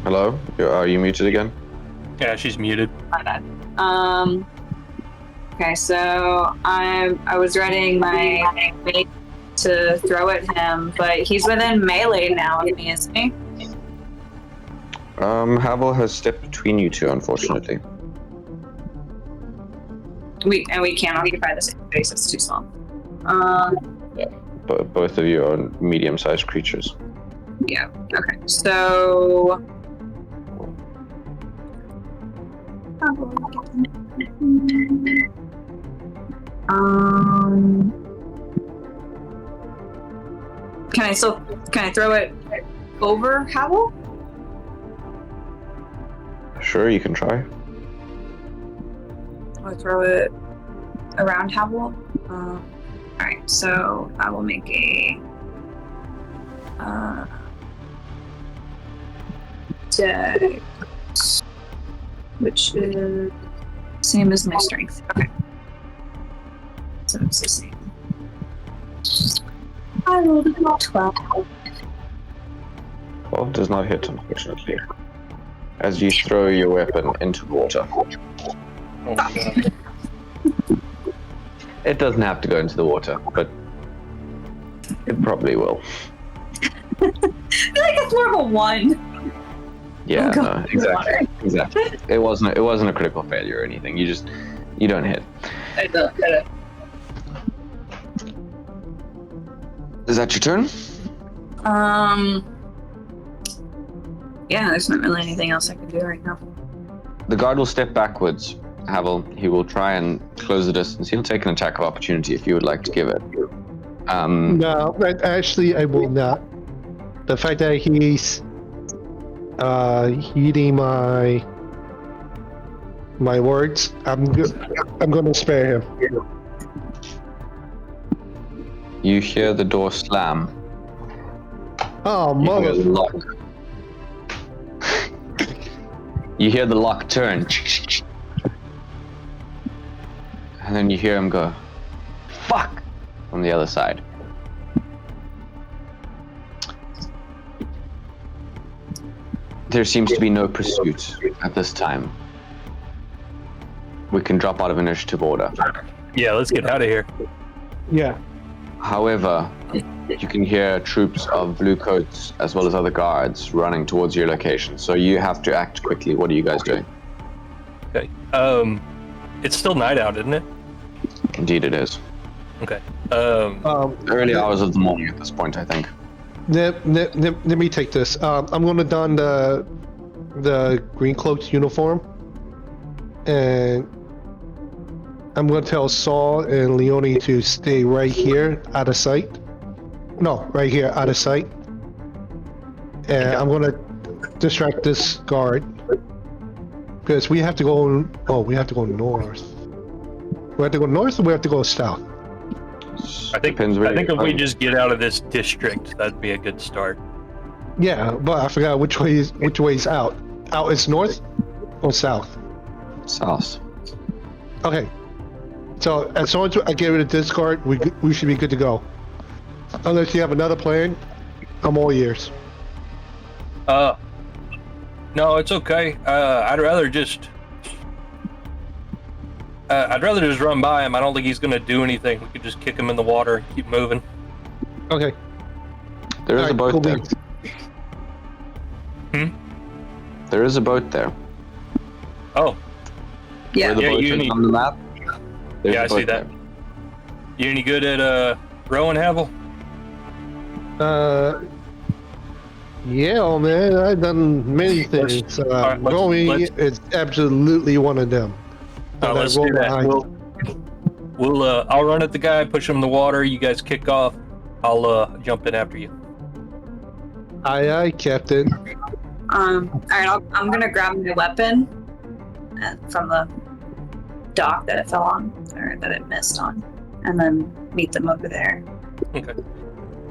Hello? Are you muted again? Yeah, she's muted. My bad. Okay, so I was readying my mace to throw at him, but he's within melee now of me, isn't he? Havel has stepped between you two, unfortunately. We can't occupy the same space. It's too small. But both of you are medium-sized creatures. Yeah. Okay. So. Can I throw it over Havel? Sure, you can try. Or throw it around Havel? Alright, so I will make a dex, which is same as my strength. Okay. So it's the same. I rolled a 12. 12 does not hit, unfortunately. As you throw your weapon into the water. Oh, God. It doesn't have to go into the water, but it probably will. I feel like it's more of a 1. Yeah, Oh, no, God. exactly. It wasn't a critical failure or anything. You don't hit. I don't get it. Is that your turn? Yeah, there's not really anything else I can do right now. The guard will step backwards, Havel. He will try and close the distance. He'll take an attack of opportunity if you would like to give it. No, actually, I will not. The fact that he's heeding my words, I'm going to spare him. You hear the door slam. Oh, You hear the mother! lock. You hear the lock turn. And then you hear him go, "Fuck!" from the other side. There seems to be no pursuit at this time. We can drop out of initiative order. Yeah, let's get out of here. Yeah. However, you can hear troops of blue coats as well as other guards running towards your location. So you have to act quickly. What are you guys doing? Okay. It's still night out, isn't it? Indeed it is. Okay. Early hours of the morning at this point, I think. Let me take this. I'm going to don the green cloak's uniform, and I'm going to tell Saul and Leone to stay right here, out of sight. No, right here, out of sight. And I'm going to distract this guard, because we have to go. Oh, we have to go north. We have to go north, or we have to go south. I think if we just get out of this district, that'd be a good start. Yeah, but I forgot which way is out. Out is north or south? South. Okay. So as long as I get rid of this card, we should be good to go. Unless you have another plan, I'm all ears. No, it's okay. I'd rather just run by him. I don't think he's gonna do anything. We could just kick him in the water and keep moving. Okay. There is a boat there. There is a boat there. Oh, Yeah. Where the Yeah, boat you is need- on the map. There's yeah, a I see boat that. there. You any good at rowing, Havel? Yeah, oh man, I've done many things. Alright, Rowing is absolutely one of them. And I Let's roll do that. behind I'll run at the guy, push him in the water. You guys kick off. I'll jump in after you. Aye, aye, Captain. Alright, I'm gonna grab my weapon from the dock that it fell on, or that it missed on, and then meet them over there. Okay.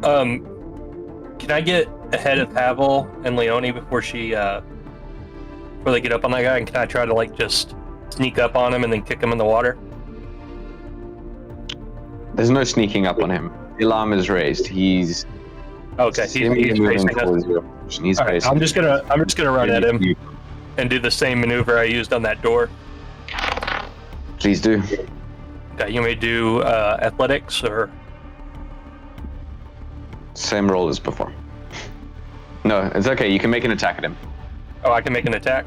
Can I get ahead of Havel and Leone before they get up on that guy? And can I try to like just sneak up on him and then kick him in the water? There's no sneaking up on him. The alarm is raised. He's okay. He's moving facing us. towards your position. He's All right, facing. I'm just gonna run at him and do the same maneuver I used on that door. Please do. Okay, you may do athletics or Same roll as before. No, it's okay. You can make an attack at him. oh, I can make an attack.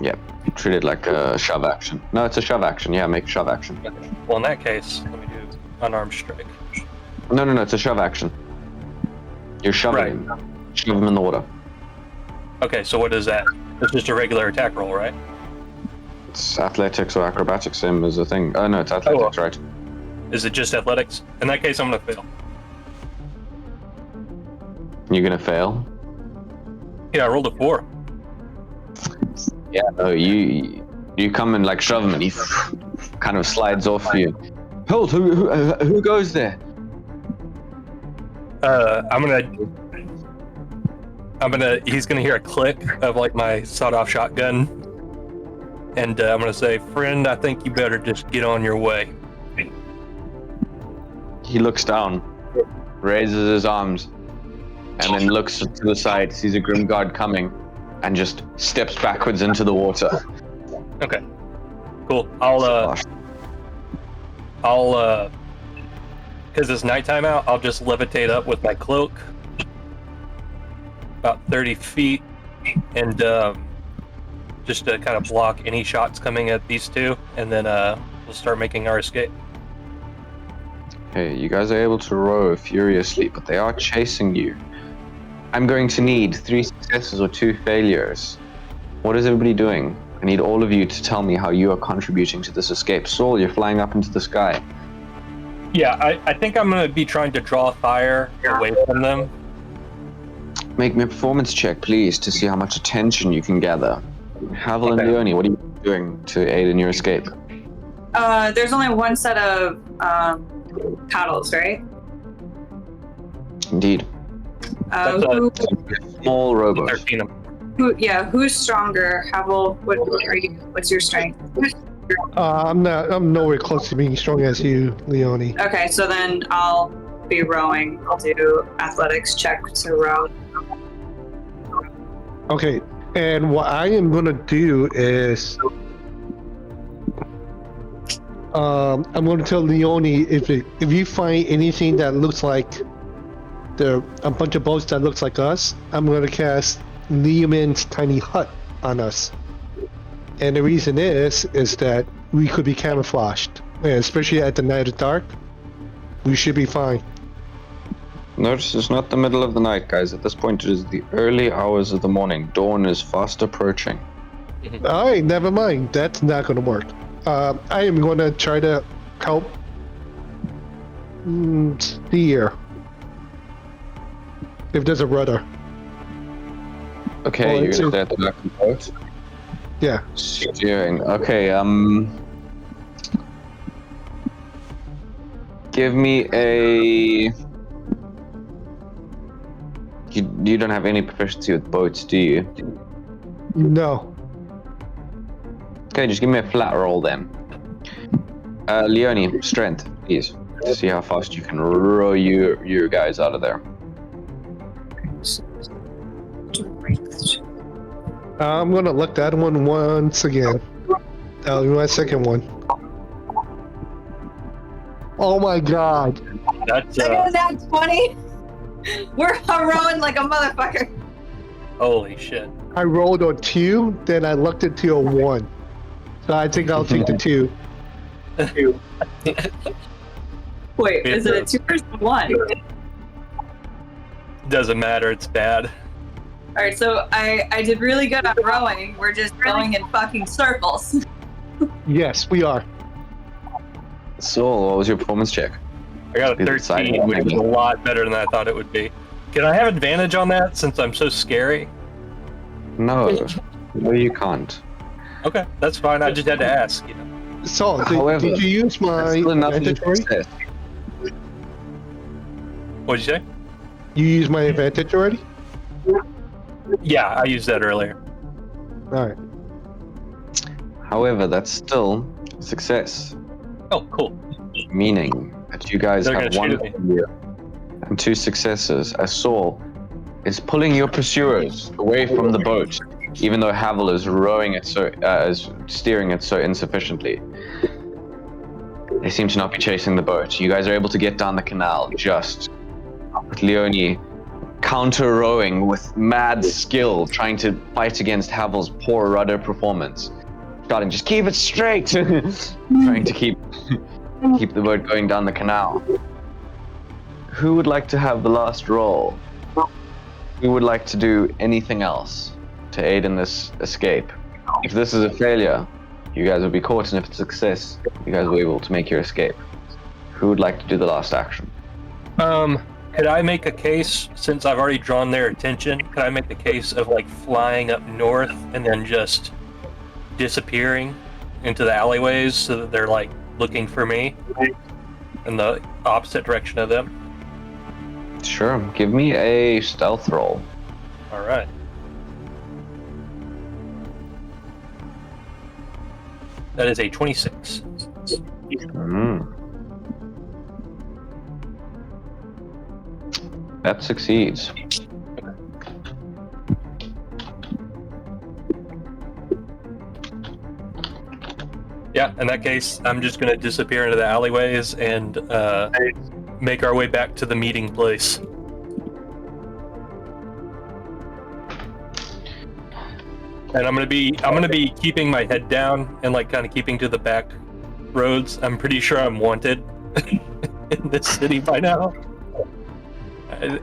Yeah. Treat it like a shove action. No, it's a shove action. Yeah, make a shove action. Well, in that case, let me do unarmed strike. No, it's a shove action. You're shoving him. Shove him in the water. Okay, so what is that? It's just a regular attack roll, right? It's athletics or acrobatics, same as a thing. Oh, no, it's athletics, right? Is it just athletics? In that case, I'm gonna fail. You're gonna fail? Yeah, I rolled a 4. Yeah, no, you come and like shove him and he kind of slides off you. Hold, who goes there? He's gonna hear a click of like my sawed-off shotgun, and I'm gonna say, friend, I think you better just get on your way. He looks down, raises his arms, and then looks to the side, sees a grim guard coming, and just steps backwards into the water. Okay, cool. I'll because it's nighttime out, I'll just levitate up with my cloak about 30 feet, and just to kind of block any shots coming at these two, and then we'll start making our escape. Hey, you guys are able to row furiously, but they are chasing you. I'm going to need 3 successes or 2 failures. What is everybody doing? I need all of you to tell me how you are contributing to this escape. Saul, you're flying up into the sky. Yeah, I think I'm going to be trying to draw fire away from them. Make me a performance check, please, to see how much attention you can gather. Havel and Okay. Leone, what are you doing to aid in your escape? There's only one set of paddles, right? Indeed. That's a- Who, Small rowboat. 13 of who's stronger? Havel, what's your strength? I'm nowhere close to being strong as you, Leone. Okay, so then I'll be rowing. I'll do athletics check to row. Okay, and what I am gonna do is, I'm gonna tell Leone if you find anything that looks like a bunch of boats that looks like us, I'm gonna cast Neiman's tiny hut on us. And the reason is that we could be camouflaged, and especially at the night of dark. We should be fine. Notice it's not the middle of the night, guys. At this point, it is the early hours of the morning. Dawn is fast approaching. All right, never mind. That's not gonna work. I am gonna try to help steer. If there's a rudder. Okay, Oh, you're it's gonna a- stay at the back of the boat. Yeah. Steering. Okay, give me a... You don't have any proficiency with boats, do you? No. Okay, just give me a flat roll then. Leone, strength, please. To see how fast you can row you guys out of there. I'm gonna look that one once again. My second one. Oh my god. That's That's funny. We're rowing like a motherfucker. holy shit. I rolled a 2, then I looked it to a 1. So I think I'll take the 2. Wait, is it a 2 or 1? Doesn't matter, it's bad. All right, so I did really good at rowing. We're just going in fucking circles. Yes, we are. Saul, what was your performance check? I got a Either side, 13, which is maybe. a lot better than I thought it would be. Can I have advantage on that since I'm so scary? No. No, you can't. Okay, that's fine. I just had to ask. You know. So, However, did you use That's my still enough of a mandatory? success. What'd you say? You used my advantage already? Yeah, I used that earlier. All right. However, that's still a success, Oh, cool. meaning that you guys They're have gonna one shoot me. failure and 2 successes, as Saul is pulling your pursuers away from the boat, even though Havel is is steering it so insufficiently. They seem to not be chasing the boat. You guys are able to get down the canal just with Leonie counter-rowing with mad skill, trying to fight against Havel's poor rudder performance. Shouting, just keep it straight! Trying to keep the boat going down the canal. Who would like to have the last roll? Who would like to do anything else to aid in this escape? If this is a failure, you guys will be caught, and if it's a success, you guys will be able to make your escape. Who would like to do the last action? Could I make a case, since I've already drawn their attention, could I make the case of like flying up north and then just disappearing into the alleyways so that they're like looking for me in the opposite direction of them? Sure, give me a stealth roll. All right. That is a 26. That succeeds. Yeah, in that case, I'm just going to disappear into the alleyways and make our way back to the meeting place. And I'm gonna be keeping my head down and like kind of keeping to the back roads. I'm pretty sure I'm wanted in this city by now.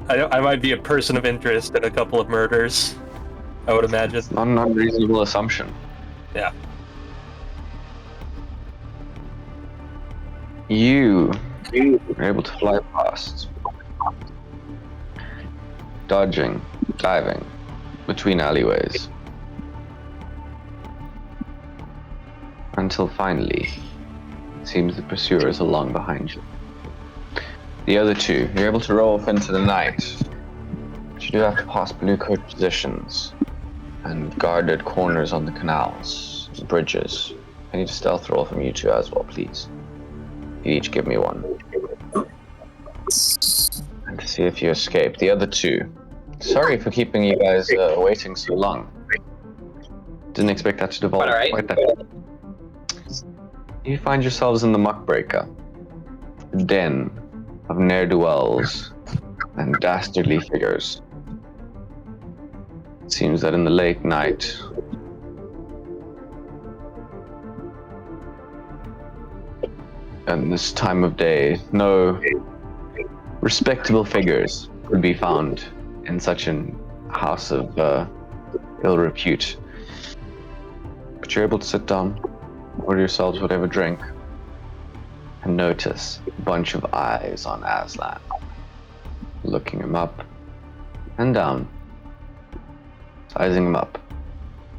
I might be a person of interest in a couple of murders, I would imagine. Not an unreasonable assumption. Yeah. You are able to fly past, dodging, diving between alleyways, until finally, it seems the pursuers are long behind you. The other two, you're able to roll off into the night, but you do have to pass blue coat positions and guarded corners on the canals, bridges. I need a stealth roll from you two as well, please. You each give me one. And to see if you escape. The other two, sorry for keeping you guys waiting so long. Didn't expect that to devolve quite that quickly. You find yourselves in the Muckbreaker, a den of ne'er-do-wells and dastardly figures. It seems that in the late night, and this time of day, no respectable figures would be found in such an house of ill repute. But you're able to sit down, order yourselves whatever drink, and notice a bunch of eyes on Aslan, looking him up and down, sizing him up.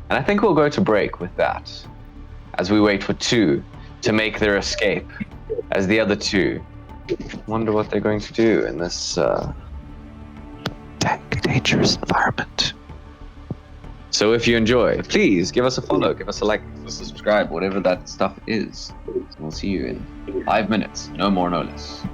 And I think we'll go to break with that, as we wait for two to make their escape, as the other two wonder what they're going to do in this dangerous environment. So if you enjoy, please give us a follow, give us a like, give us a subscribe, whatever that stuff is. We'll see you in 5 minutes, no more, no less.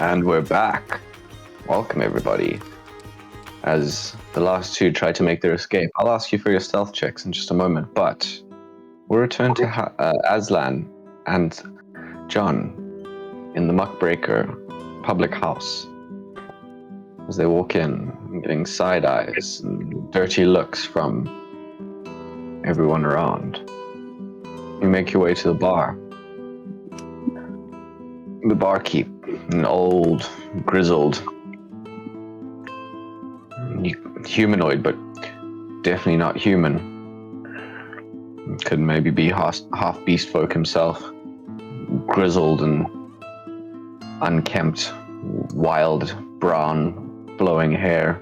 And we're back. Welcome, everybody. As the last two try to make their escape, I'll ask you for your stealth checks in just a moment, but we'll return to Aslan and John in the Muckbreaker public house. As they walk in, getting side eyes and dirty looks from everyone around. You make your way to the bar. The barkeep, an old, grizzled, humanoid, but definitely not human. Could maybe be half beast folk himself. Grizzled and unkempt, wild brown, flowing hair.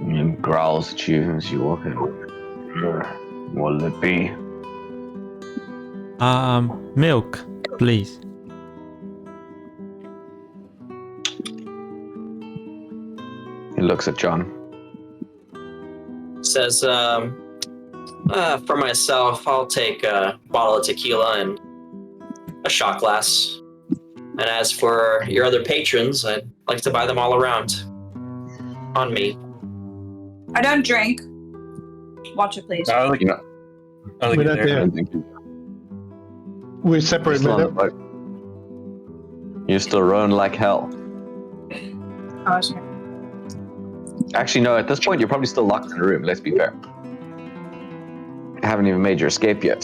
And growls at you as you walk in. What'll it be? Milk, please. He looks at John. Says, for myself, I'll take a bottle of tequila and a shot glass. And as for your other patrons, I'd like to buy them all around. On me. I don't drink. Watch it, please. I think, You know, I think We're you're not there. there. We're separate. You're still rowing like hell. Oh, sorry. Actually, no, at this point, you're probably still locked in a room, let's be fair. You haven't even made your escape yet.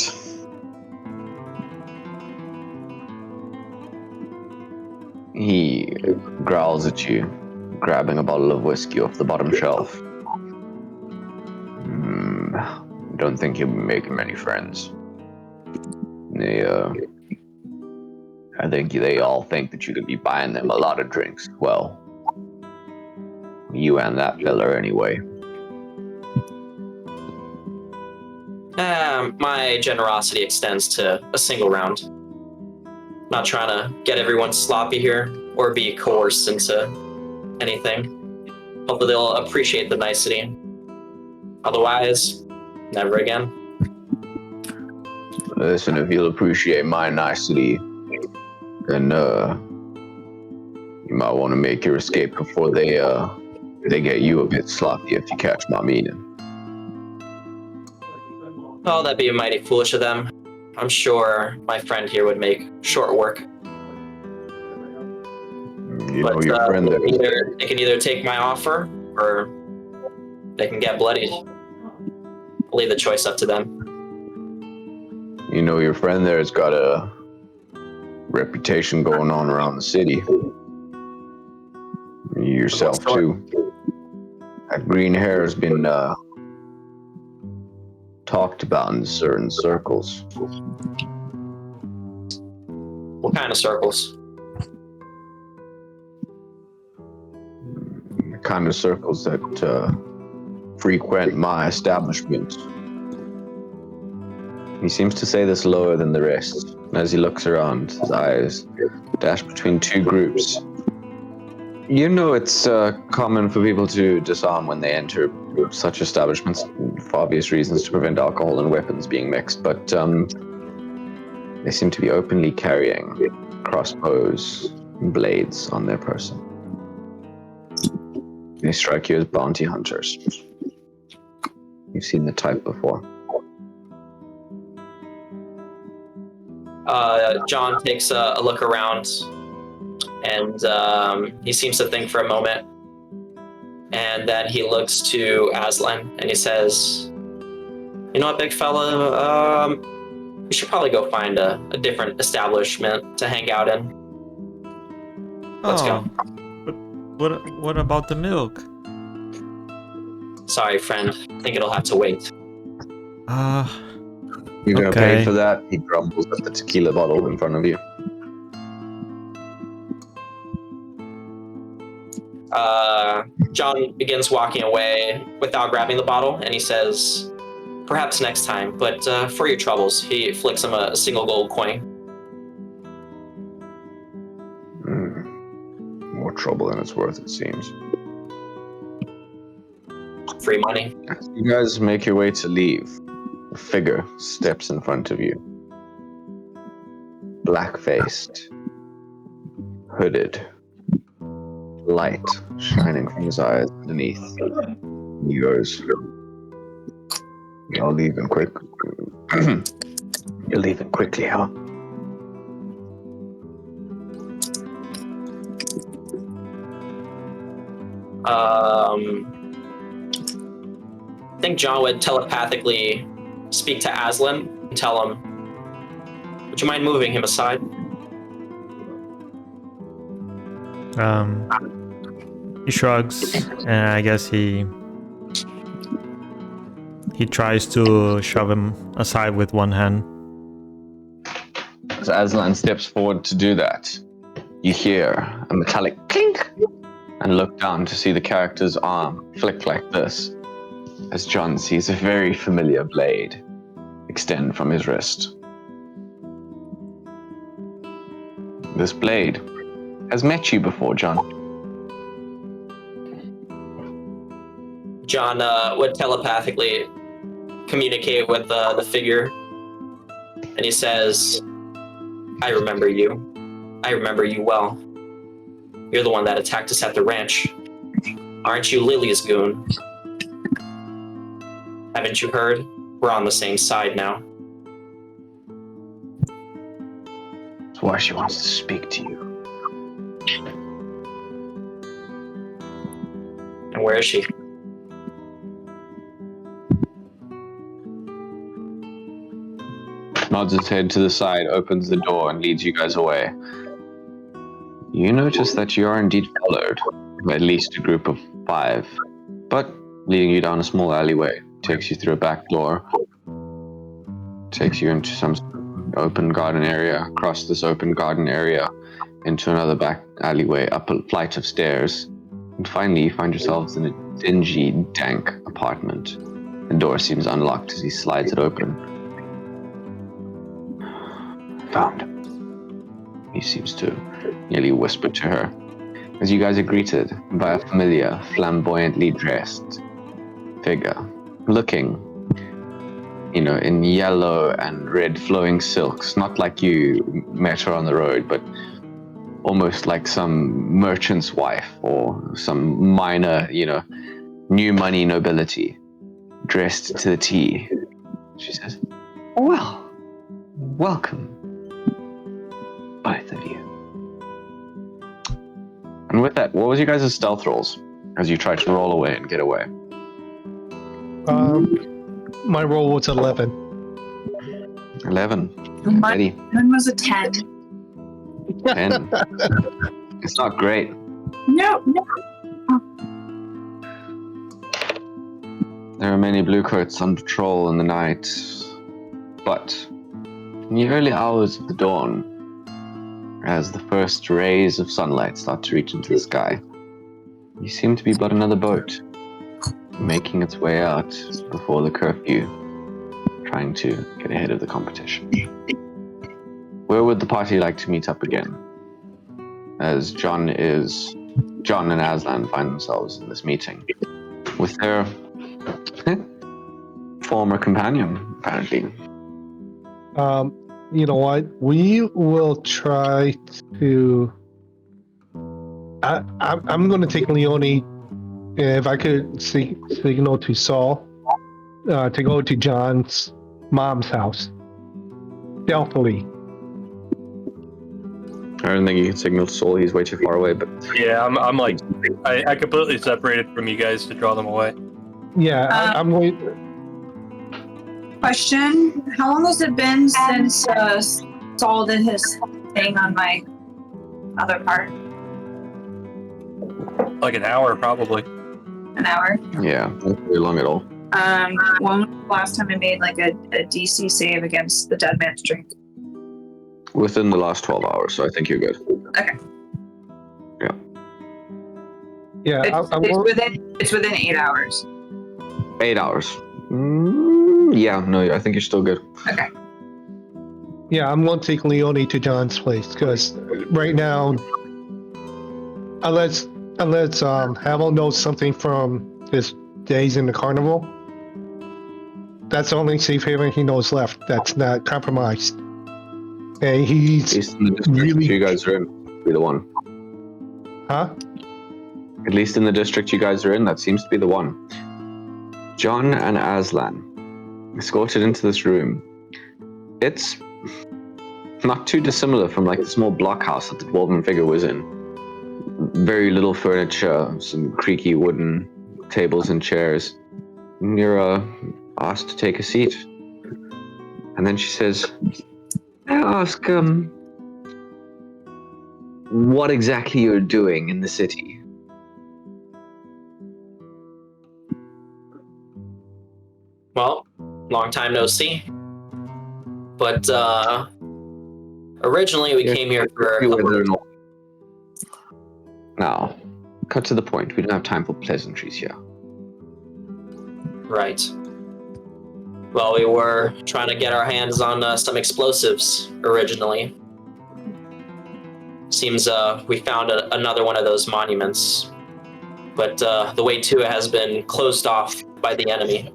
He growls at you, grabbing a bottle of whiskey off the bottom shelf. Don't think you'll be making many friends. I think they all think that you could be buying them a lot of drinks. Well, you and that fella anyway. My generosity extends to a single round. Not trying to get everyone sloppy here or be coerced into anything. Hopefully they'll appreciate the nicety. Otherwise, never again. Listen, if you'll appreciate my nicety, then you might want to make your escape before they get you a bit sloppy, if you catch my meaning. Oh, that'd be mighty foolish of them. I'm sure my friend here would make short work. You know your friend there. They can either take my offer or they can get bloodied. I'll leave the choice up to them. You know your friend there has got a reputation going on around the city. You yourself too. That green hair has been talked about in certain circles. What kind of circles? The kind of circles that frequent my establishment. He seems to say this lower than the rest. As he looks around, his eyes dash between two groups. You know it's common for people to disarm when they enter such establishments, for obvious reasons, to prevent alcohol and weapons being mixed, but they seem to be openly carrying crossbows and blades on their person. They strike you as bounty hunters. You've seen the type before. John takes a look around and he seems to think for a moment. And then he looks to Aslan and he says, you know what, big fella, we should probably go find a different establishment to hang out in. Let's go. What about the milk? Sorry, friend. I think it'll have to wait. You're gonna Okay. pay for that? He grumbles at the tequila bottle in front of you. John begins walking away without grabbing the bottle, and he says, perhaps next time, but for your troubles, he flicks him a single gold coin. More trouble than it's worth, it seems. Free money. As you guys make your way to leave, a figure steps in front of you. Black-faced. hooded, light shining from his eyes underneath. He goes, "You're leaving quick. You're leaving quickly, huh?" I think John would telepathically speak to Aslan and tell him, "Would you mind moving him aside?" He shrugs, and I guess he tries to shove him aside with one hand. As Aslan steps forward to do that, you hear a metallic clink and look down to see the character's arm flick like this, as John sees a very familiar blade extend from his wrist. This blade has met you before, John. John would telepathically communicate with the figure, and he says, "I remember you. I remember you well. You're the one that attacked us at the ranch. Aren't you Lily's goon? Haven't you heard? We're on the same side now." That's why she wants to speak to you. And where is she? Nods his head to the side, opens the door, and leads you guys away. You notice that you are indeed followed by at least a group of 5, but leading you down a small alleyway, takes you through a back door, takes you into some open garden area, across this open garden area, into another back alleyway, up a flight of stairs, and finally you find yourselves in a dingy, dank apartment. The door seems unlocked as he slides it open. "Found him," he seems to nearly whisper to her, as you guys are greeted by a familiar, flamboyantly dressed figure, looking, in yellow and red flowing silks, not like you met her on the road, but almost like some merchant's wife or some minor, new money nobility, dressed to the T. She says, "Well, welcome, both of you." And with that, what was you guys' stealth rolls as you tried to roll away and get away? My roll was 11. 11. Mine was a 10. 10. It's not great. No. There are many bluecoats on patrol in the night, but in the early hours of the dawn, as the first rays of sunlight start to reach into the sky, you seem to be but another boat, making its way out before the curfew, trying to get ahead of the competition. Where would the party like to meet up again? As John and Aslan find themselves in this meeting with their former companion, apparently. You know what? We will try to. I'm going to take Leone. If I could signal to Saul to go to John's mom's house stealthily. I don't think you can signal Saul. He's way too far away. But Yeah, I'm like, I completely separated from you guys to draw them away. Yeah, I'm going. Question: how long has it been since Saul did his thing on my other part? Like an hour, probably. An hour? yeah, not very long at all. When was the last time I made like a DC save against the dead man's drink? Within the last 12 hours, so I think you're good. Okay. Yeah, It's within 8 hours. 8 hours. Yeah, no, I think you're still good. Okay. Yeah, I'm going to take Leone to John's place because right now, unless Havel knows something from his days in the carnival, that's the only safe haven he knows left that's not compromised. And he's Based on the district really you guys are in, be the one. Huh? At least in the district you guys are in, that seems to be the one. John and Aslan escorted into this room. It's not too dissimilar from like the small blockhouse that the dwarven figure was in. Very little furniture, some creaky wooden tables and chairs. And you're asked to take a seat. And then she says, I ask, what exactly you're doing in the city? Well, long time no see. But originally we came here for a couple of... Now, cut to the point. We don't have time for pleasantries here. Right. Well, we were trying to get our hands on some explosives originally. Seems we found another one of those monuments. But the way to it has been closed off by the enemy.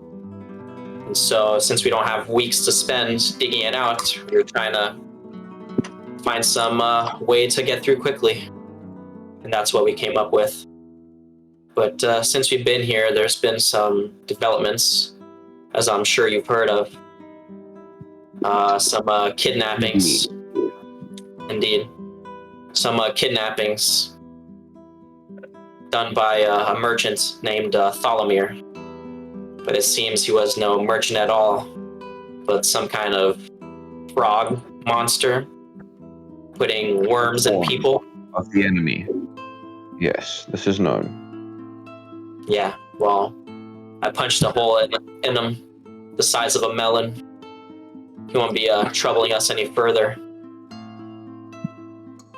And so, since we don't have weeks to spend digging it out, we're trying to find some way to get through quickly. And that's what we came up with. But since we've been here, there's been some developments, as I'm sure you've heard of. Some kidnappings. Indeed. Some kidnappings done by a merchant named Thalamir. But it seems he was no merchant at all, but some kind of frog monster, putting worms in people. Of the enemy. Yes, this is known. Yeah, well, I punched a hole in him the size of a melon. He won't be troubling us any further.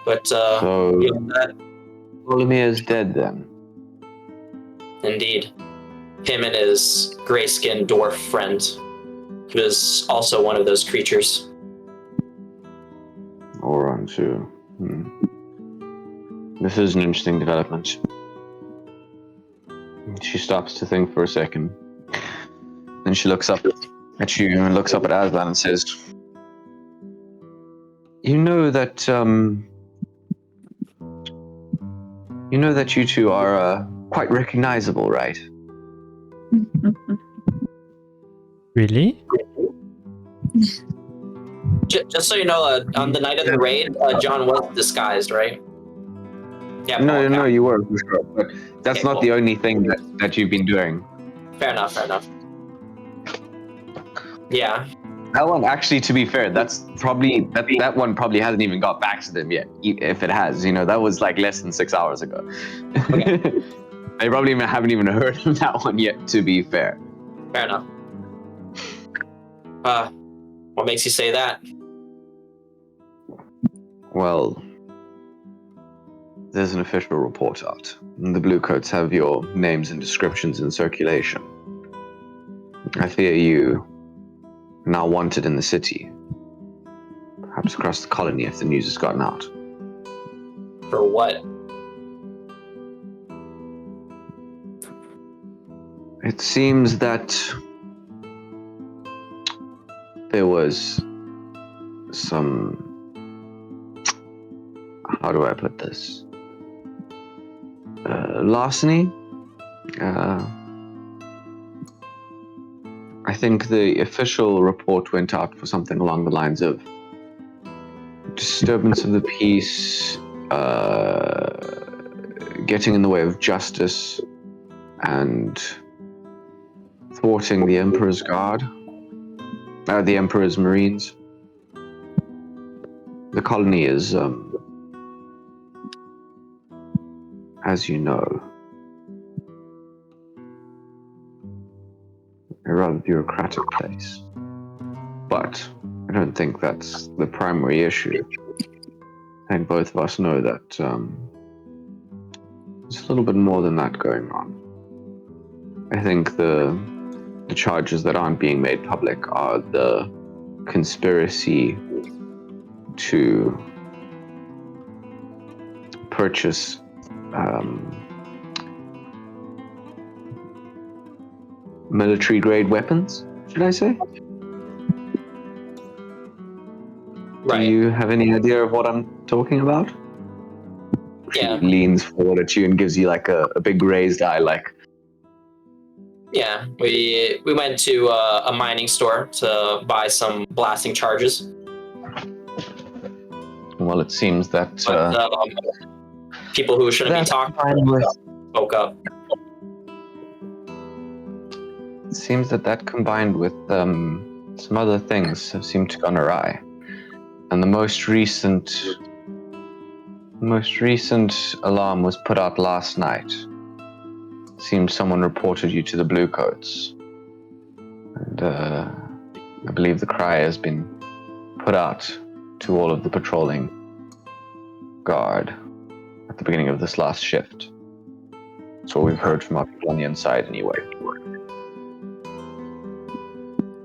But, So, that, Thalamir is dead then? Indeed. Him and his gray-skinned dwarf friend, who is also one of those creatures. Oron too. This is an interesting development. She stops to think for a second. Then she looks up at you and looks up at Aslan and says, You know that you two are quite recognizable, right? Really? Just so you know, on the night of the raid, John was disguised, right? Yeah. No, you were for sure. But that's Okay, not cool. the only thing that you've been doing. Fair enough. Yeah. That one, actually, to be fair, that's probably that one probably hasn't even got back to them yet. If it has, that was like less than 6 hours ago. Okay. They probably haven't even heard of that one yet. To be fair. Fair enough. What makes you say that? Well, there's an official report out. The Bluecoats have your names and descriptions in circulation. I fear you are now wanted in the city. Perhaps across the colony if the news has gotten out. For what? It seems that there was some... How do I put this? Larceny? I think the official report went out for something along the lines of disturbance of the peace, getting in the way of justice, and thwarting the Emperor's Guard, the Emperor's Marines. The colony is, as you know, a rather bureaucratic place. But I don't think that's the primary issue. I think both of us know that there's a little bit more than that going on. I think the charges that aren't being made public are the conspiracy to purchase military-grade weapons, should I say? Right. Do you have any idea of what I'm talking about? She Yeah. leans forward at you and gives you like a big raised eye, like, Yeah, we went to a mining store to buy some blasting charges. well, it seems that But people who shouldn't be that talking combined with spoke up. it seems that combined with some other things have seemed to gone awry, and the most recent alarm was put out last night. Seems someone reported you to the Bluecoats, and I believe the cry has been put out to all of the patrolling guard at the beginning of this last shift. That's what we've heard from our people on the inside, anyway.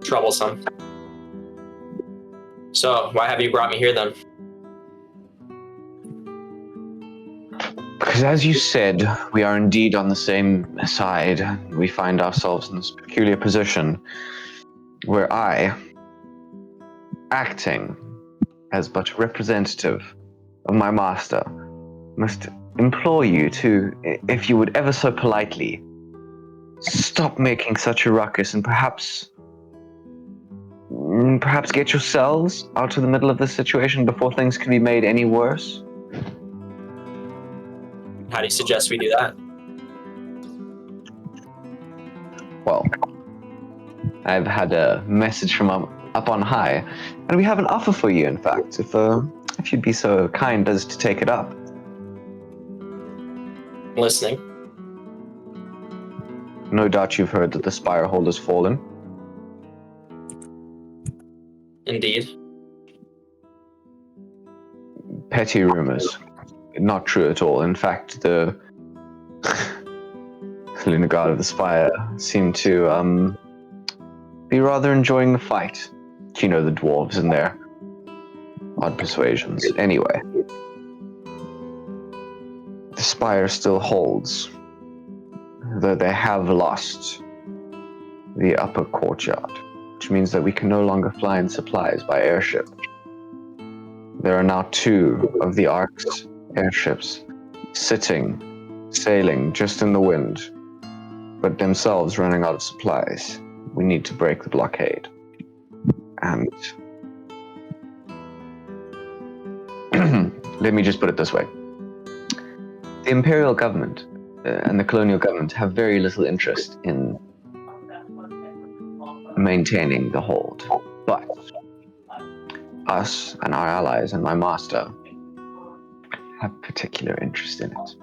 Troublesome. So, why have you brought me here then? Because as you said, we are indeed on the same side. We find ourselves in this peculiar position where I, acting as but a representative of my master, must implore you to, if you would ever so politely, stop making such a ruckus and perhaps get yourselves out of the middle of this situation before things can be made any worse. How do you suggest we do that? Well, I've had a message from up on high, and we have an offer for you, in fact, if you'd be so kind as to take it up. Listening. No doubt you've heard that the Spire Hold has fallen. Indeed. Petty rumors. Not true at all. In fact, the Lunar Guard of the Spire seem to be rather enjoying the fight. You know, the dwarves and their odd persuasions. Anyway, the Spire still holds, though they have lost the upper courtyard, which means that we can no longer fly in supplies by airship. There are now 2 of the Ark's airships sailing just in the wind, but themselves running out of supplies. We need to break the blockade. And let me just put it this way. The Imperial government and the colonial government have very little interest in maintaining the hold, but us and our allies and my master have particular interest in it.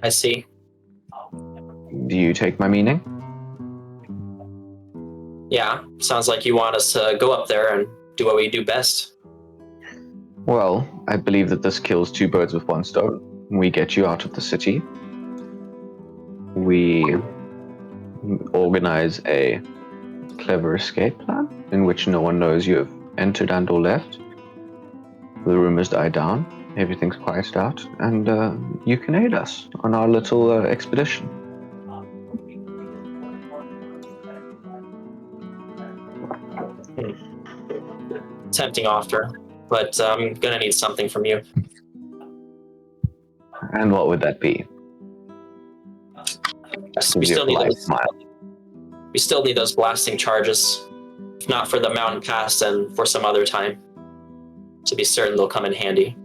I see. Do you take my meaning? Yeah, sounds like you want us to go up there and do what we do best. Well, I believe that this kills 2 birds with 1 stone. We get you out of the city. We organize a clever escape plan in which no one knows you have entered and or left. The rumors die down, everything's quieted out, and you can aid us on our little expedition. Tempting offer, but I'm gonna need something from you. And what would that be? We still need polite those, smile. we still need those blasting charges. If not for the mountain pass, then for some other time. To be certain they'll come in handy.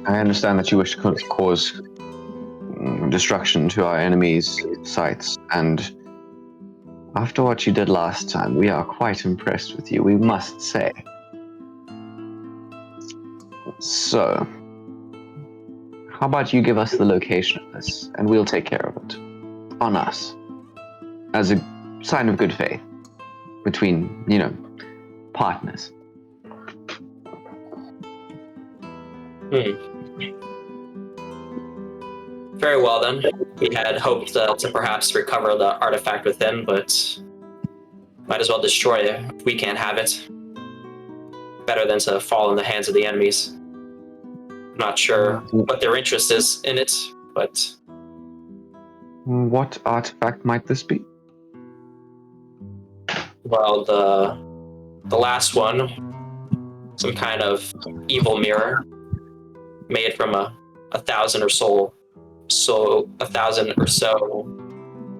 I understand that you wish to cause destruction to our enemies' sites, and after what you did last time, we are quite impressed with you, we must say. So, how about you give us the location of this, and we'll take care of it. On us. As a sign of good faith. Between, partners. Very well then. We had hoped to perhaps recover the artifact within, but might as well destroy it if we can't have it. Better than to fall in the hands of the enemies. I'm not sure what their interest is in it, but... What artifact might this be? Well, the the last one, some kind of evil mirror made from a thousand or so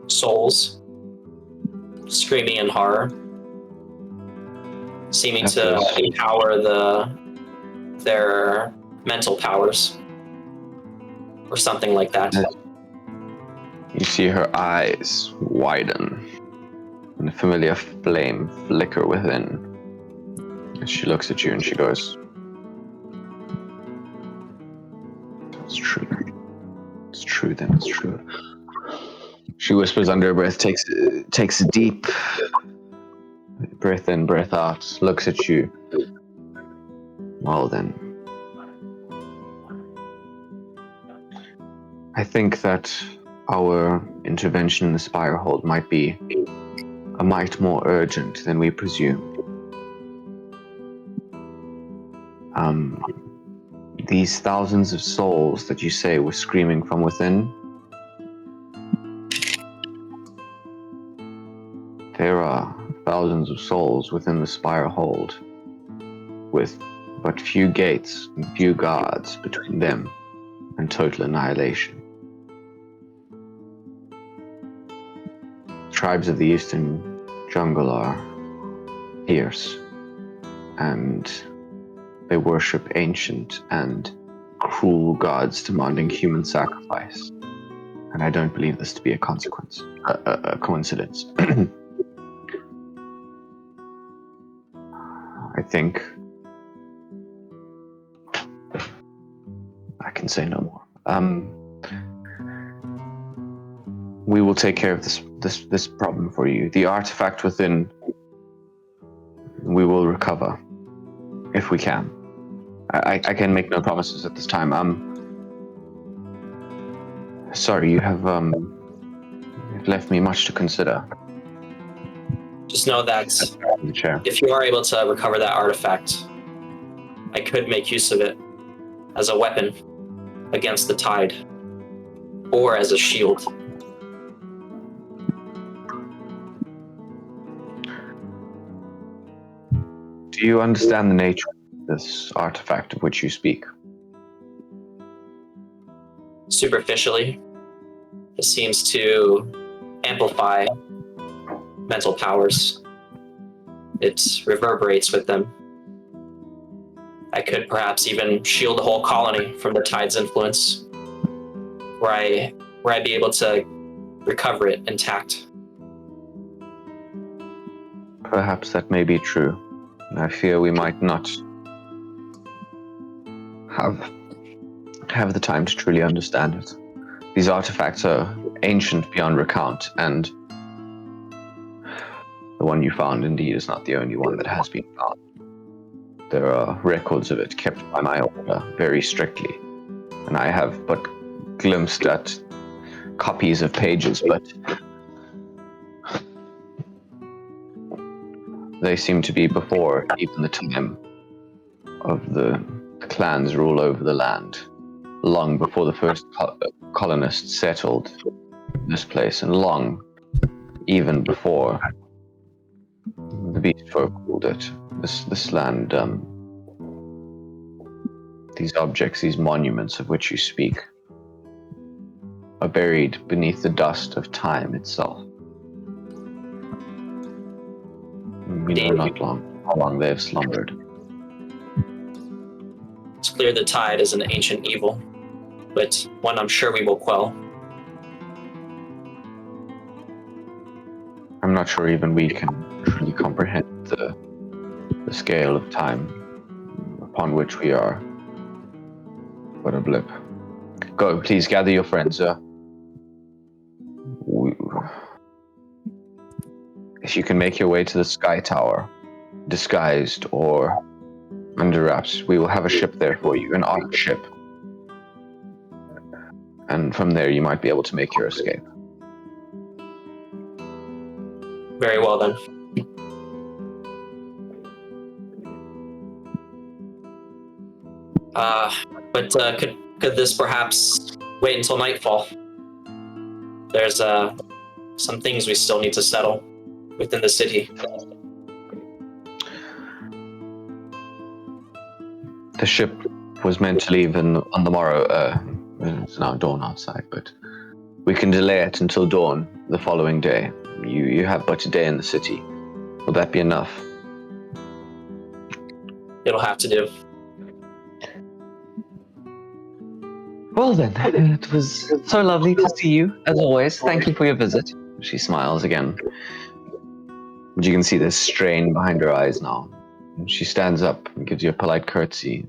souls screaming in horror, seeming to empower their mental powers or something like that. You see her eyes widen and a familiar flame flicker within. As she looks at you and she goes, "It's true. It's true then, it's true." She whispers under her breath, takes a deep breath in, breath out, looks at you. Well then. I think that our intervention in the Spire Hold might be a mite more urgent than we presumed. These thousands of souls that you say were screaming from within, there are thousands of souls within the Spire Hold, with but few gates and few guards between them and total annihilation. Tribes of the Eastern Jungle are fierce, and they worship ancient and cruel gods demanding human sacrifice. And I don't believe this to be a coincidence. I think I can say no more. We will take care of this problem for you. The artifact within, we will recover if we can. I can make no promises at this time. Sorry, you have left me much to consider. Just know that if you are able to recover that artifact, I could make use of it as a weapon against the tide, or as a shield. Do you understand the nature of this artifact of which you speak? Superficially, it seems to amplify mental powers. It reverberates with them. I could perhaps even shield the whole colony from the tide's influence, where I'd be able to recover it intact. Perhaps that may be true. I fear we might not have the time to truly understand it. These artifacts are ancient beyond recount, and the one you found indeed is not the only one that has been found. There are records of it kept by my order very strictly, and I have but glimpsed at copies of pages, but they seem to be before even the time of the clan's rule over the land, long before the first colonists settled this place, and long even before the beast folk ruled it. This land, these objects, these monuments of which you speak, are buried beneath the dust of time itself. We know not how long they have slumbered. It's clear the tide is an ancient evil, but one I'm sure we will quell. I'm not sure even we can truly comprehend the scale of time upon which we are. What a blip. Go, please gather your friends. If you can make your way to the Sky Tower, disguised or under wraps, we will have a ship there for you, an arc ship. And from there you might be able to make your escape. Very well then. But could this perhaps wait until nightfall? There's some things we still need to settle within the city. The ship was meant to leave on the morrow. It's now dawn outside, but we can delay it until dawn the following day. You have but a day in the city. Will that be enough? It'll have to do. Well then, it was so lovely to see you, as always. Thank you for your visit. She smiles again. You can see this strain behind her eyes now. She stands up and gives you a polite curtsy,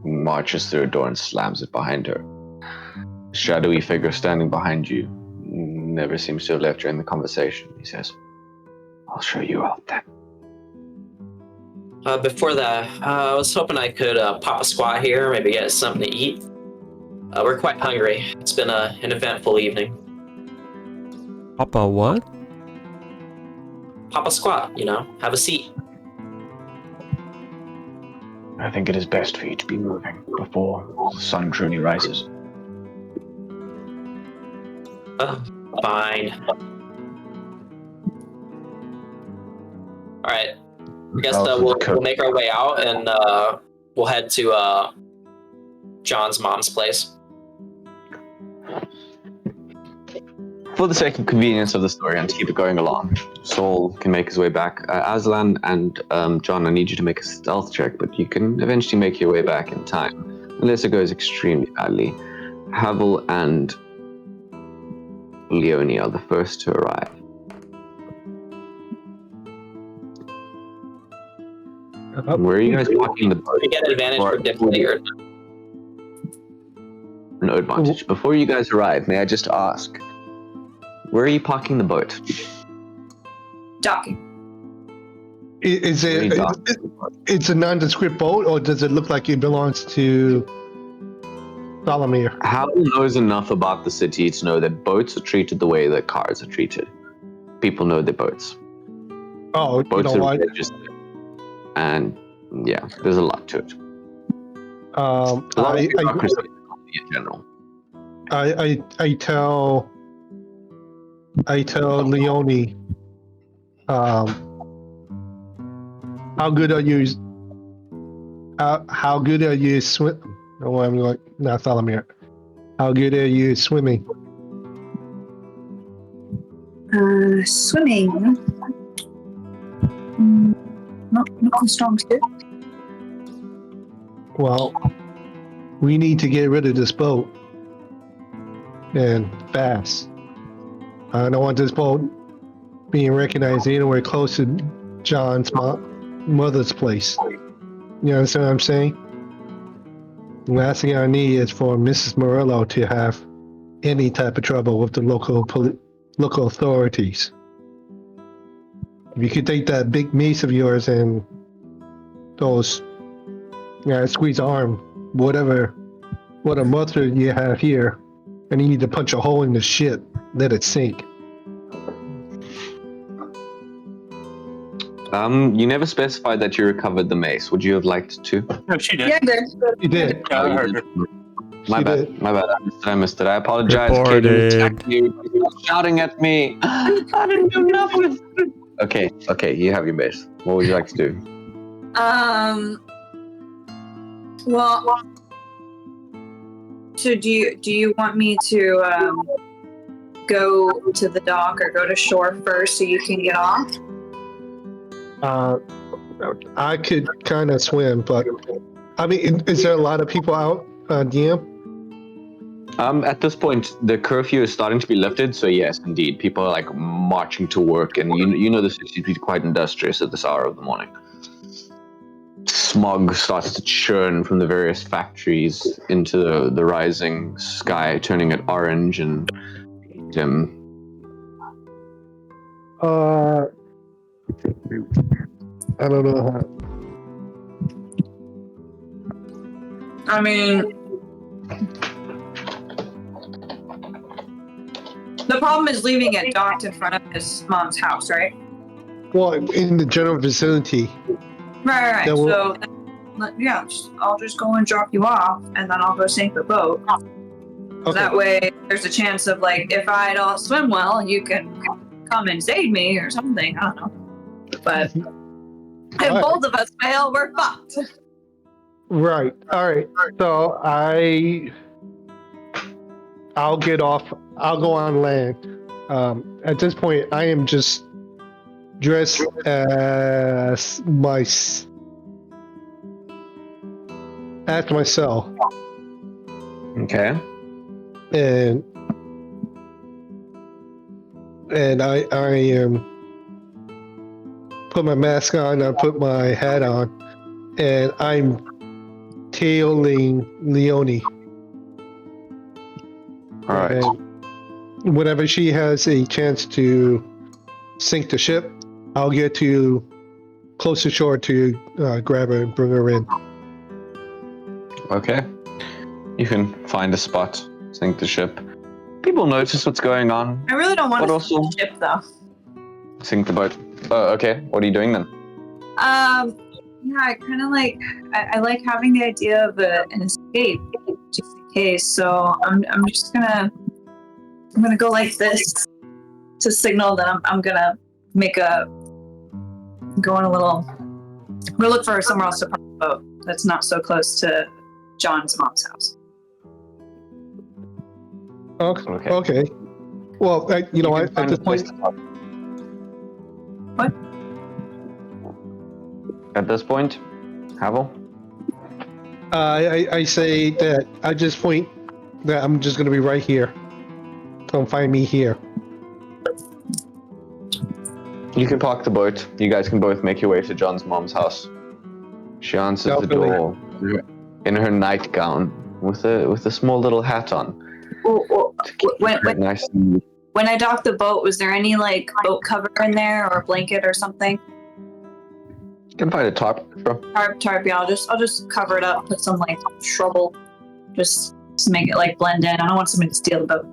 marches through a door and slams it behind her. The shadowy figure standing behind you never seems to have left during the conversation. He says, I'll show you out then. Before that, I was hoping I could pop a squat here, maybe get something to eat. We're quite hungry. It's been an eventful evening. Papa, what? Pop a squat, have a seat. I think it is best for you to be moving before the sun truly rises. Fine. Alright. I guess we'll make our way out and we'll head to John's mom's place. For the sake of convenience of the story and to keep it going along, Saul can make his way back. Aslan and John, I need you to make a stealth check, but you can eventually make your way back in time, unless it goes extremely badly. Havel and Leonie are the first to arrive. Where are you guys parking the boat? You get an advantage for difficulty or no advantage. Before you guys arrive, may I just ask, where are you parking the boat? Docking. Is it? It's a nondescript boat, or does it look like it belongs to Solomir? Havel knows enough about the city to know that boats are treated the way that cars are treated. People know their boats. Oh, Boats you know are what? registered. And yeah, there's a lot to it. A lot of bureaucracy in general. I tell Leonie, how good are you? How good are you swim? No, I'm like not Solomir. How good are you swimming? Swimming. Not strong too. Well, we need to get rid of this boat, and fast. I don't want this boat being recognized anywhere close to John's mother's place. You understand what I'm saying? The last thing I need is for Mrs. Morello to have any type of trouble with the local authorities. If you could take that big mace of yours and those, squeeze arm, what a muscle you have here, and you need to punch a hole in the ship, let it sink. You never specified that you recovered the mace. Would you have liked to? No, she did. Yeah, there. You did. Yeah, I heard her. My She bad. did. My bad. I missed it. I apologize. Reported. Kaden attacked you. Stop shouting at me. I didn't do nothing. Okay, you have your mace. What would you like to do? Well, so do you want me to go to the dock or go to shore first so you can get off? I could kind of swim, but I mean, is there a lot of people out, DM? At this point, the curfew is starting to be lifted, so yes, indeed, people are like marching to work, and you know the city to be quite industrious at this hour of the morning. Smog starts to churn from the various factories into the rising sky, turning it orange and dim. I don't know how. I mean, the problem is leaving it docked in front of his mom's house, right? Well, in the general vicinity. Right. That will- So, yeah, I'll just go and drop you off, and then I'll go sink the boat. Okay. That way, there's a chance of, like, if I don't swim well, you can come and save me or something. I don't know. But if Alright. both of us fail, we're fucked. Right. All right. So I'll get off. I'll go on land. At this point, I am just dressed as myself, Okay. and I am put my mask on. I put my hat on, and I'm tailing Leonie. All right. And whenever she has a chance to sink the ship, I'll get to close to shore to grab her and bring her in. Okay. You can find a spot, sink the ship. People notice what's going on. I really don't want But to also- sink the ship though. Sink the boat. Okay. What are you doing then? Yeah, I kind of like. I like having the idea of an escape, just in case. So I'm just gonna go like this to signal that I'm gonna go on a little. We'll look for somewhere else to park the boat that's not so close to John's mom's house. Okay. Okay. Well, you know can what? At find this a place point, to park. What? At this point, Havel? I say that I just point that I'm just gonna be right here. Come find me here. You can park the boat. You guys can both make your way to John's mom's house. She answers the Stealthily. door in her nightgown with a small little hat on. Nice. When I docked the boat, was there any like boat cover in there or a blanket or something? You can find a tarp. Sure. Tarp. Yeah, I'll just cover it up. Put some like shrubble, just to make it like blend in. I don't want somebody to steal the boat.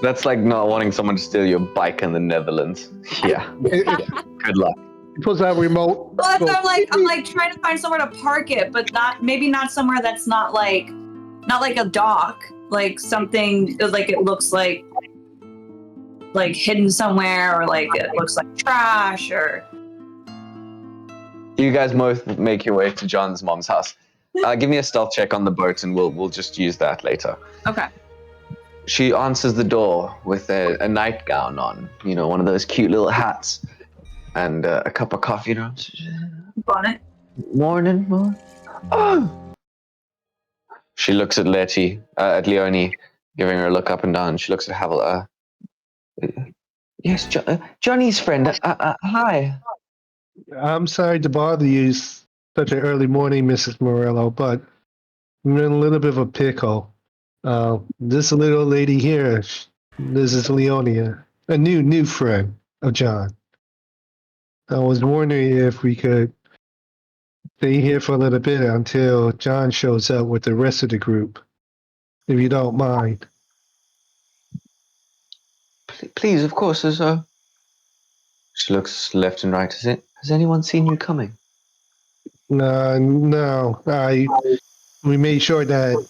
That's like not wanting someone to steal your bike in the Netherlands. Yeah. Good luck. It was that remote. Well, that's what I'm like trying to find somewhere to park it, but maybe not somewhere that's not like a dock, like something like it looks like hidden somewhere, or like it looks like trash, or. You guys both make your way to John's mom's house. Give me a stealth check on the boat, and we'll just use that later. Okay. She answers the door with a nightgown on, one of those cute little hats, and a cup of coffee. Bonnet. Morning. Oh! She looks at Leonie, giving her a look up and down. She looks at Havel. Yes, Johnny's friend. Hi. I'm sorry to bother you such an early morning, Mrs. Morello, but I'm in a little bit of a pickle. This little lady here, this is Leonia, a new friend of John. I was wondering if we could stay here for a little bit until John shows up with the rest of the group, if you don't mind. Please, of course. She looks left and right. Has anyone seen you coming? No. We made sure that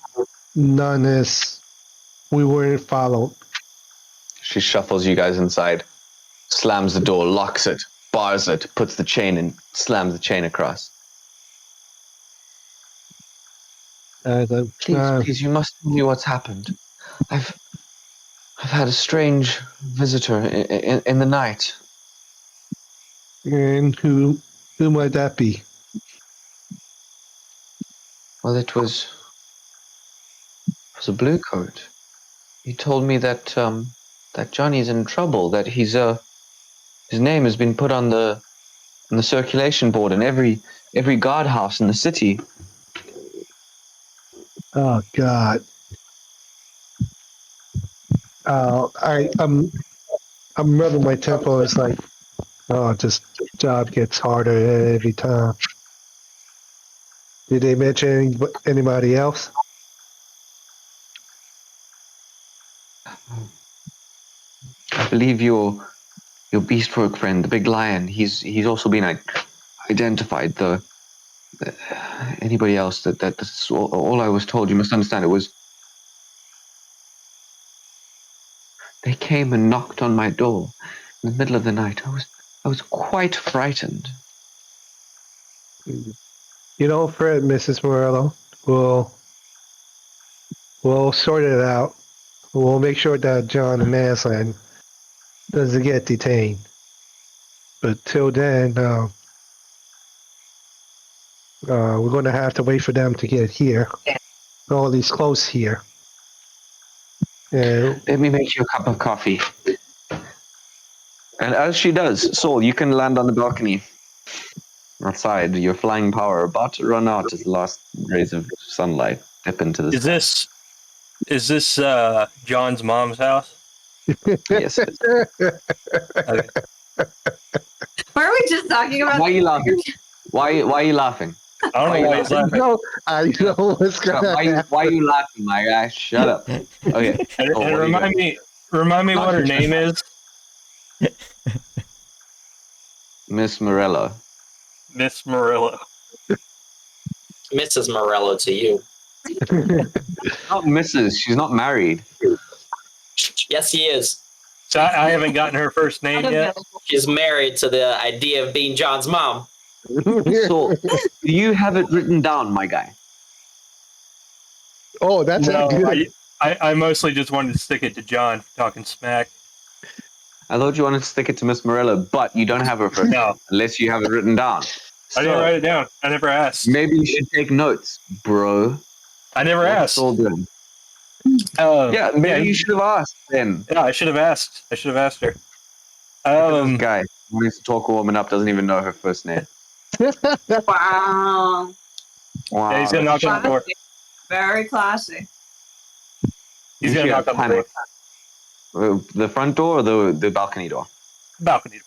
we weren't followed. She shuffles you guys inside, slams the door, locks it, bars it, puts the chain in, slams the chain across. Please, you must tell me what's happened. I've had a strange visitor in the night. And who might that be? Well, it was a blue coat. He told me that Johnny's in trouble. That his name has been put on the circulation board in every guardhouse in the city. Oh God. I'm rubbing my temple. It's like, this job gets harder every time. Did they mention anybody else? I believe your beastfolk friend, the big lion. He's also been identified. Anybody else that's all I was told. You must understand. It was they came and knocked on my door in the middle of the night. I was quite frightened. You don't fret, Mrs. Morello. We'll sort it out. We'll make sure that John and Aslan doesn't get detained. But till then, we're going to have to wait for them to get here. All these close here. And Let me make you a cup of coffee. And as she does, Saul, you can land on the balcony outside. Your flying power about to run out as the last rays of sunlight dip into the sky. Is this John's mom's house? Yes. It is. Okay. Were we just talking about? Why are you laughing? Why are you laughing? I don't know why he's laughing. I know what's going to happen. Why are you laughing, my guy? Shut up. Okay. And, Oh, and what are you remind me Not what her your name is. Miss Morello. Miss Morello. Mrs. Morello to you. Not Mrs. She's not married. Yes, he is. So I haven't gotten her first name yet. She's married to the idea of being John's mom. So, do you have it written down, my guy? Oh, that's No, good. I mostly just wanted to stick it to John for talking smack. I thought you wanted to stick it to Miss Morello, but you don't have her first No. name, unless you have it written down. I didn't So, write it down. I never asked. maybe you should take notes, bro. I never What's asked. Saul doing? Yeah, Maybe you should have asked then. Yeah, I should have asked. I should have asked her. This guy who needs to talk a woman up doesn't even know her first name. Wow. Wow. Yeah, he's gonna knock on the door. Classy. Very classy. He's gonna knock on the door. The front door or the balcony door? Balcony.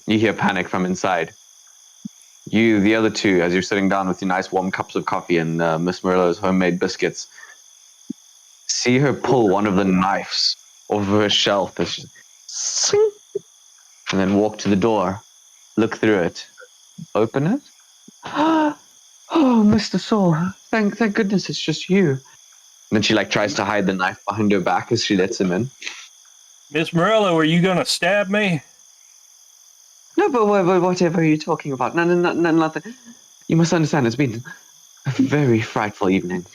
You hear panic from inside. You, the other two, as you're sitting down with your nice warm cups of coffee and Miss Morello's homemade biscuits, see her pull one of the knives off of her shelf as she, and then walk to the door, look through it, open it. Oh, Mr. Saul, thank goodness it's just you. And then she tries to hide the knife behind her back as she lets him in. Miss Morello, are you gonna stab me? No, but whatever are you talking about? No, nothing. You must understand, it's been a very frightful evening.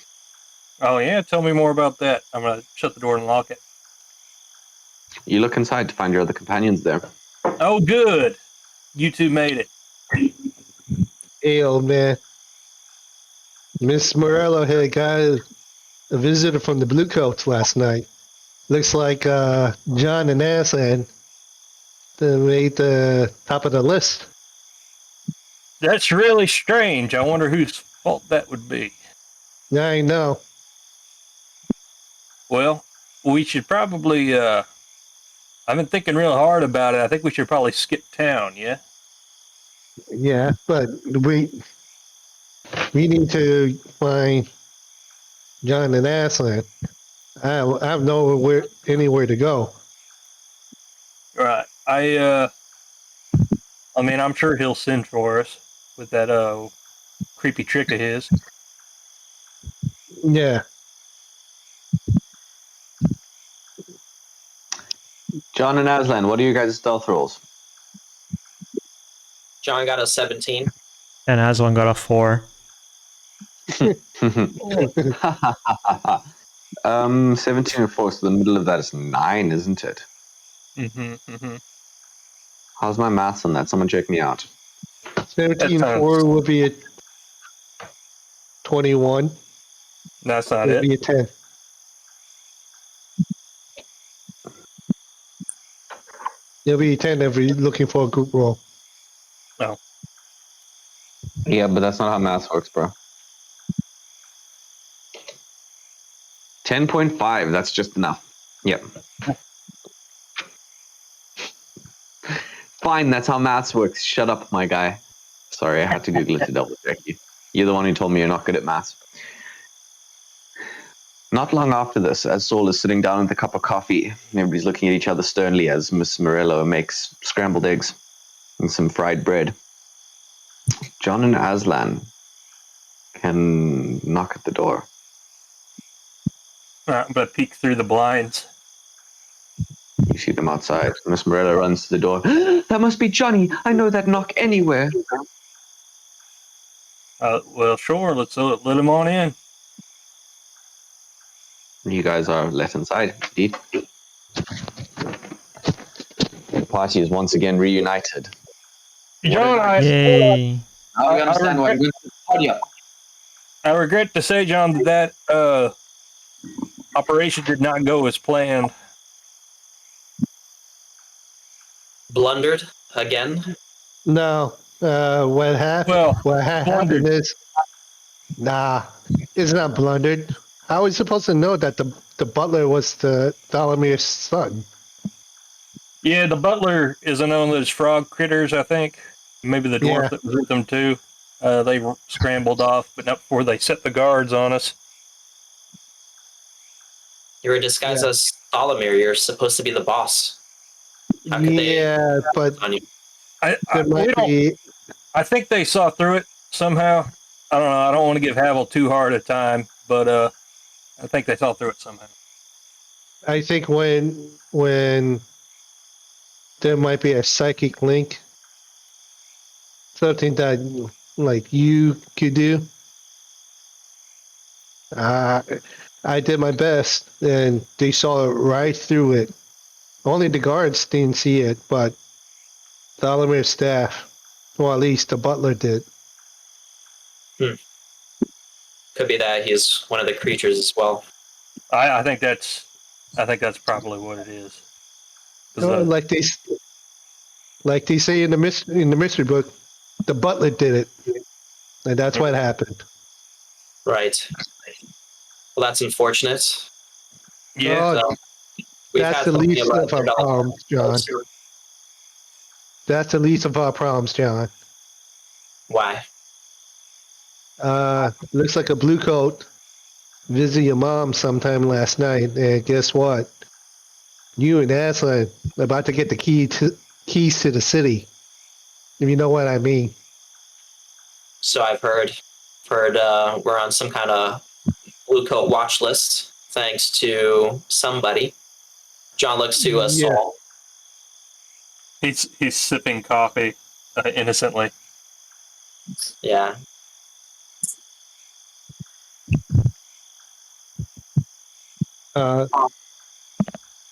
Oh yeah, tell me more about that. I'm gonna shut the door and lock it. You look inside to find your other companions there. Oh good. You two made it. Hey, old man. Miss Morello had got a visitor from the Bluecoats last night. Looks like John and Aslan made the top of the list. That's really strange. I wonder whose fault that would be. I know. Well, we should probably I've been thinking real hard about it. I think we should probably skip town, yeah? Yeah, but we need to find John and Aslan. I have nowhere anywhere to go. Right. I mean I'm sure he'll send for us with that creepy trick of his. Yeah. John and Aslan, what are you guys' stealth rolls? John got a 17. And Aslan got a 4. 17 and 4, so the middle of that is 9, isn't it? Mm-hmm. How's my maths on that? Someone check me out. 17-4 would be a 21. That's not It would it. be a 10. It'll be a 10 if you're looking for a group roll. Yeah, but that's not how math works, bro. 10.5, that's just enough. Yep. Fine, that's how maths works. Shut up, my guy. Sorry, I had to Google it to double check you. You're the one who told me you're not good at maths. Not long after this, as Saul is sitting down with a cup of coffee, everybody's looking at each other sternly as Miss Morello makes scrambled eggs and some fried bread. John and Aslan can knock at the door. But peek through the blinds. You see them outside. Miss Morello runs to the door. That must be Johnny. I know that knock anywhere. Well, sure. Let's let him on in. You guys are let inside, indeed. The party is once again reunited. John, Yay. Now we understand why we're going to party up. I regret to say, John, that operation did not go as planned. Blundered again. No. What happened? Well, what happened blundered. is, it's not blundered. How are we supposed to know that the butler was the Tholomir's son? Yeah, the butler is known of those frog critters, I think. Maybe the dwarf Yeah. that was with them, too. They scrambled off, but not before they set the guards on us. You were disguised as Tholomir. You're supposed to be the boss. How could Yeah, but on you? there might be. I think they saw through it somehow. I don't know. I don't want to give Havel too hard a time, but I think they saw through it somehow. I think when there might be a psychic link, something that like you could do. I did my best, and they saw right through it. Only the guards didn't see it, but Tholomir's staff, or at least the butler, did. Could be that he's one of the creatures as well. I think that's probably what it is. 'Cause, Like they say in the mystery book, the butler did it, and that's what happened. Right. Well, that's unfortunate. yeah, Oh, We've that's had the plenty least of our development. problems, John. That's the least of our problems, John. Why? Looks like a blue coat visited your mom sometime last night, and guess what? You and Aslan are about to get the keys to the city. If you know what I mean. So I've heard. We're on some kind of blue coat watch list, thanks to somebody. John looks to Saul. he's sipping coffee innocently. Yeah.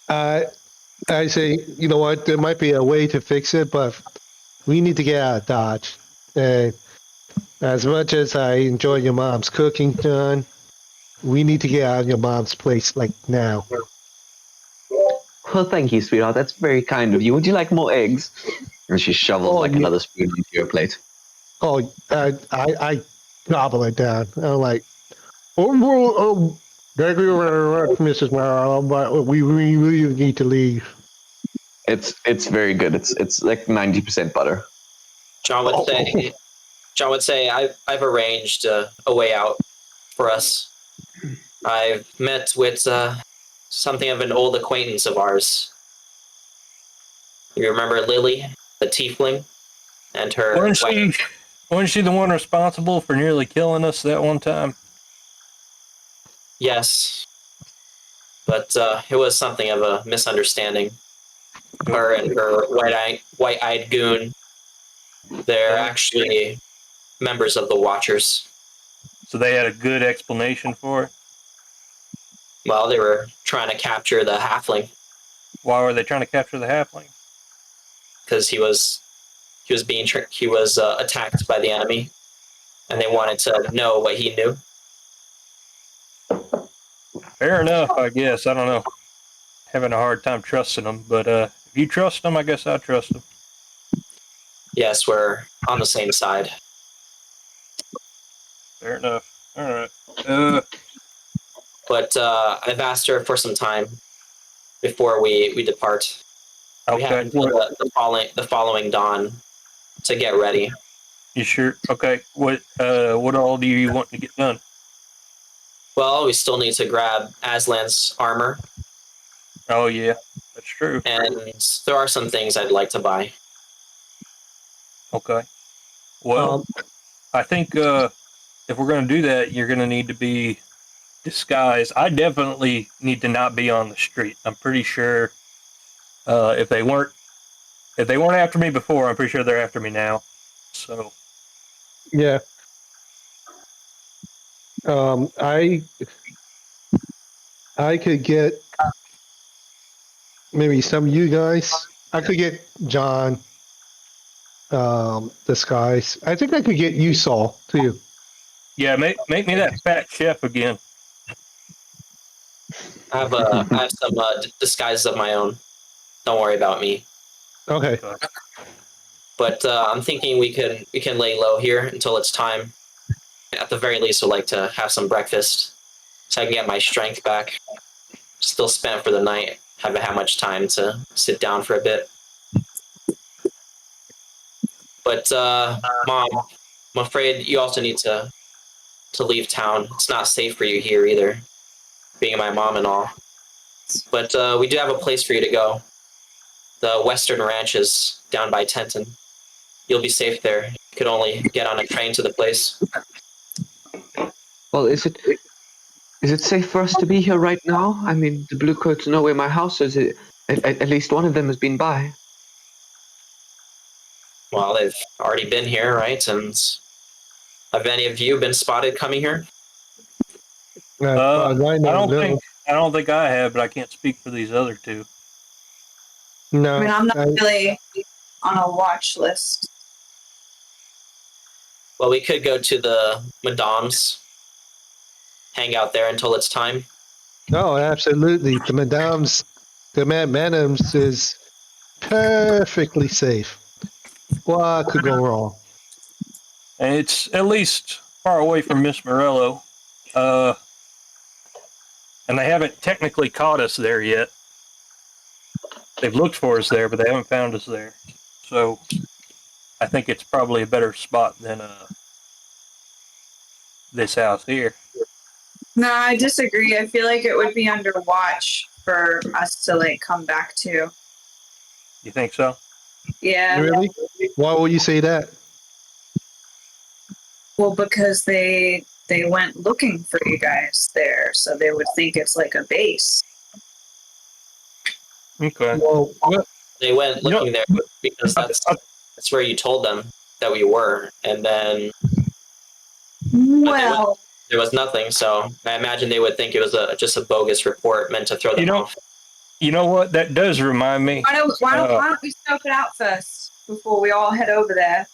I say, you know what? There might be a way to fix it, but we need to get out of Dodge. And as much as I enjoy your mom's cooking, John, we need to get out of your mom's place like now. Well, thank you, sweetheart. That's very kind of you. Would you like more eggs? And she shovels another spoon into your plate. Oh, I gobble it down. I'm like, thank you very much, Mrs. Morrow, but we really need to leave. It's very good. It's like 90% butter. John would say, I've arranged a way out for us. I've met with something of an old acquaintance of ours. You remember Lily, the tiefling, and her Wasn't she the one responsible for nearly killing us that one time? Yes, but it was something of a misunderstanding. Her and her white-eyed goon, they're actually members of the Watchers. So they had a good explanation for it? Well, they were trying to capture the halfling. Why were they trying to capture the halfling? Because he was attacked by the enemy, and they wanted to know what he knew. Fair enough, I guess. I don't know. Having a hard time trusting them, but if you trust them, I guess I trust them. Yes, we're on the same side. Fair enough. All right. But I've asked her for some time before we depart. We have Okay. until the following dawn to get ready. You sure? Okay. What all do you want to get done? Well, we still need to grab Aslan's armor. Oh yeah, that's true. And there are some things I'd like to buy. Okay. Well, I think if we're going to do that, you're going to need to be disguised. I definitely need to not be on the street. I'm pretty sure if they weren't after me before, I'm pretty sure they're after me now. So yeah. I could get maybe some of you guys. I could get John, Disguise. I think I could get you, Saul, too. Yeah, make me that fat chef again. I have some disguises of my own. Don't worry about me. Okay. But I'm thinking we can lay low here until it's time. At the very least, I'd like to have some breakfast so I can get my strength back. Still spent for the night. Haven't had much time to sit down for a bit. But Mom, I'm afraid you also need to leave town. It's not safe for you here either, being my mom and all. But we do have a place for you to go. The Western Ranches down by Tenton. You'll be safe there. You could only get on a train to the place. Well, is it safe for us to be here right now? I mean, the Bluecoats know where my house is. At least one of them has been by. Well, they've already been here, right? And have any of you been spotted coming here? I I know, don't think I have, but I can't speak for these other two. no. I mean, I'm not really on a watch list. Well, we could go to the Madame's, hang out there until it's time. No, absolutely. The Madam's is perfectly safe. What could go wrong? And it's at least far away from Miss Morello. And they haven't technically caught us there yet. They've looked for us there, but they haven't found us there. So I think it's probably a better spot than this house here. No, I disagree. I feel like it would be under watch for us to like come back to. You think so? Yeah. Really? Why will you say that? Well, because they went looking for you guys there, so they would think it's like a base. Okay. Well, They went looking there because that's where you told them that we were, and then Well, there was nothing. So I imagine they would think it was just a bogus report meant to throw them off. You know what? That does remind me. why don't we scope it out first before we all head over there?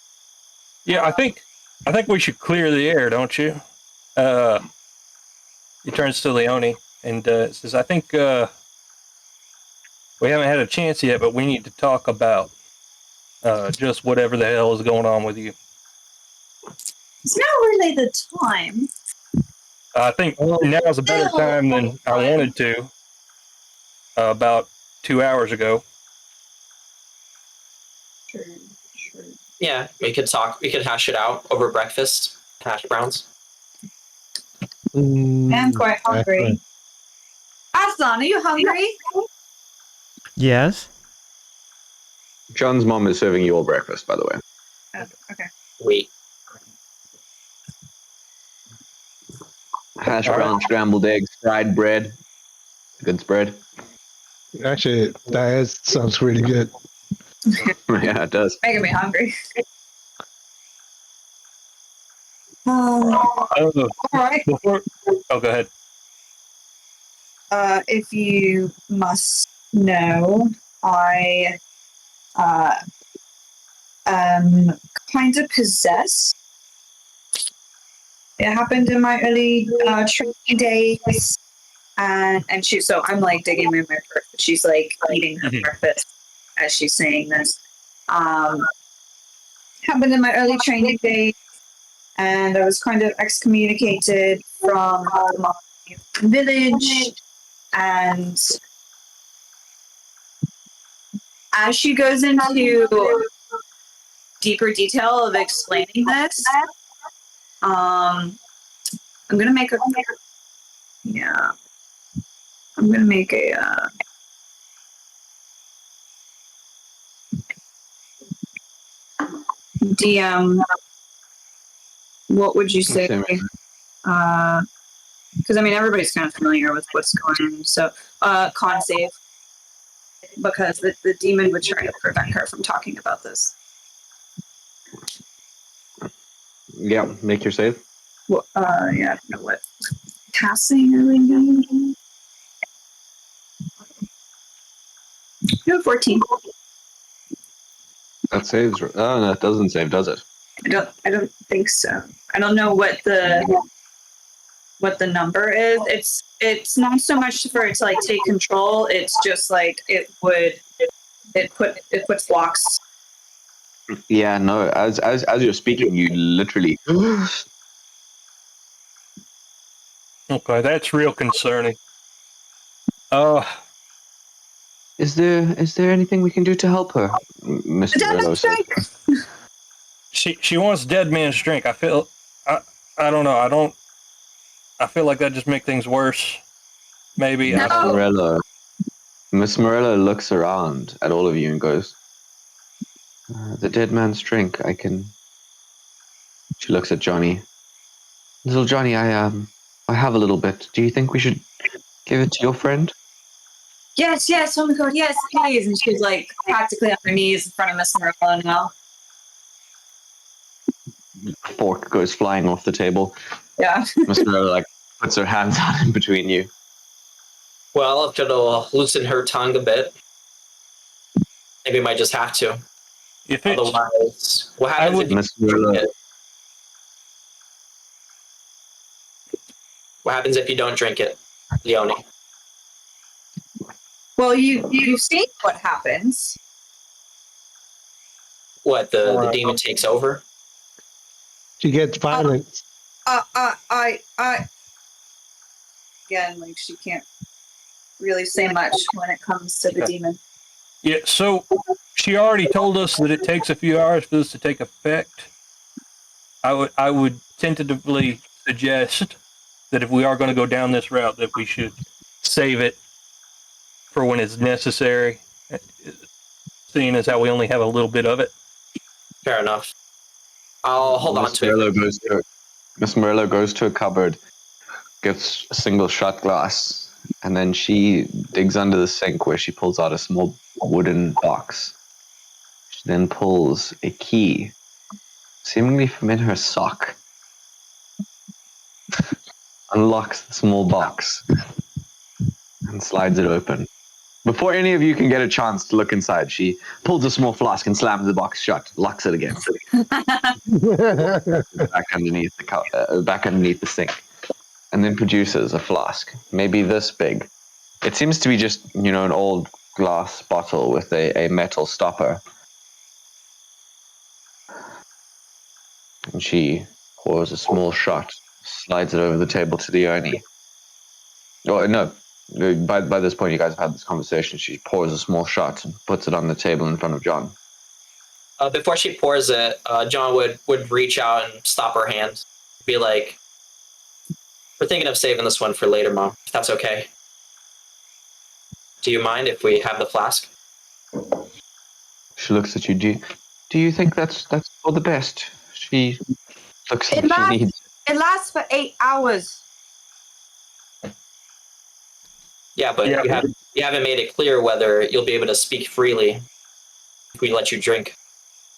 Yeah, I think we should clear the air, don't you? He turns to Leone and says, I think we haven't had a chance yet, but we need to talk about just whatever the hell is going on with you. It's not really the time. I think now's a better time than I wanted to about 2 hours ago. True. Yeah, we could talk. We could hash it out over breakfast. Hash browns. I'm quite hungry. Aslan, are you hungry? Yes. John's mom is serving you all breakfast, by the way. Okay. Wait. Hash brown, scrambled eggs, fried bread. Good spread. Actually, sounds really good. Yeah, it does. Making me hungry. Oh, all right. go ahead. If you must know, I am kind of possessed. It happened in my early training days, and so I'm like digging in my breakfast. She's like eating her breakfast as she's saying this. Happened in my early training days, and I was kind of excommunicated from my village. And as she goes into deeper detail of explaining this, I'm gonna make a DM. What would you say? Because I mean everybody's kind of familiar with what's going on. So con save, because the demon would try to prevent her from talking about this. Yeah, make your save. Well, yeah, I don't know what passing are we doing? No, 14. That saves. Oh, no, it doesn't save, does it? I don't think so. I don't know what the number is. It's not so much for it to like take control. It's just like it puts blocks. Yeah, no. As you're speaking, you literally. Okay, that's real concerning. Is there anything we can do to help her, Mr. Morello says? She wants dead man's drink. I don't know. I feel like that just make things worse. Maybe No. I don't know. Morello. Miss Morello looks around at all of you and goes, "The dead man's drink. I can." She looks at Johnny. Little Johnny, I have a little bit. Do you think we should give it to your friend? Yes, oh my god, yes, please. And she's like practically on her knees in front of Miss Morello now. A fork goes flying off the table. Yeah. Miss Morello like puts her hands on in between you. Well, if it'll loosen her tongue a bit, maybe we might just have to. If it's, Otherwise, what happens if you Miss drink Morello. it? What happens if you don't drink it, Leonie? Well, you've seen what happens. What, the demon takes over? She gets violent. Again, like she can't really say much when it comes to the demon. yeah, so she already told us that it takes a few hours for this to take effect. I would tentatively suggest that if we are going to go down this route, that we should save it for when it's necessary, seeing as how we only have a little bit of it. Fair enough. I'll hold on to it. Miss Morello goes to a cupboard, gets a single shot glass, and then she digs under the sink where she pulls out a small wooden box. She then pulls a key, seemingly from in her sock, unlocks the small box, and slides it open. Before any of you can get a chance to look inside, she pulls a small flask and slams the box shut, locks it again, back underneath the sink, and then produces a flask, maybe this big. It seems to be just, an old glass bottle with a metal stopper. And she pours a small shot, slides it over the table to Leonie. Oh, no. By this point, you guys have had this conversation. She pours a small shot and puts it on the table in front of John. Before she pours it, John would reach out and stop her hand. Be like, we're thinking of saving this one for later, Mom, if that's okay. Do you mind if we have the flask? She looks at you. Do you think that's for the best? She looks like she needs. It lasts for 8 hours. Yeah, but you haven't made it clear whether you'll be able to speak freely if we let you drink.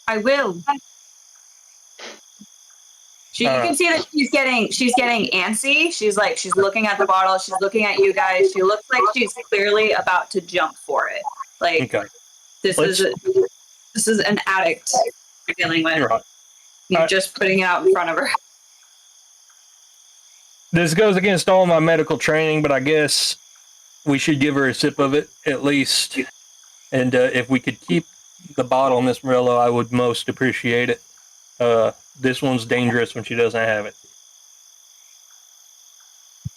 I will. You can see that she's getting antsy. She's looking at the bottle. She's looking at you guys. She looks like she's clearly about to jump for it. Like this is an addict you're dealing with. You're right. You're just putting it out in front of her. This goes against all my medical training, but I guess we should give her a sip of it at least. And if we could keep the bottle, Miss Morello, I would most appreciate it. This one's dangerous when she doesn't have it.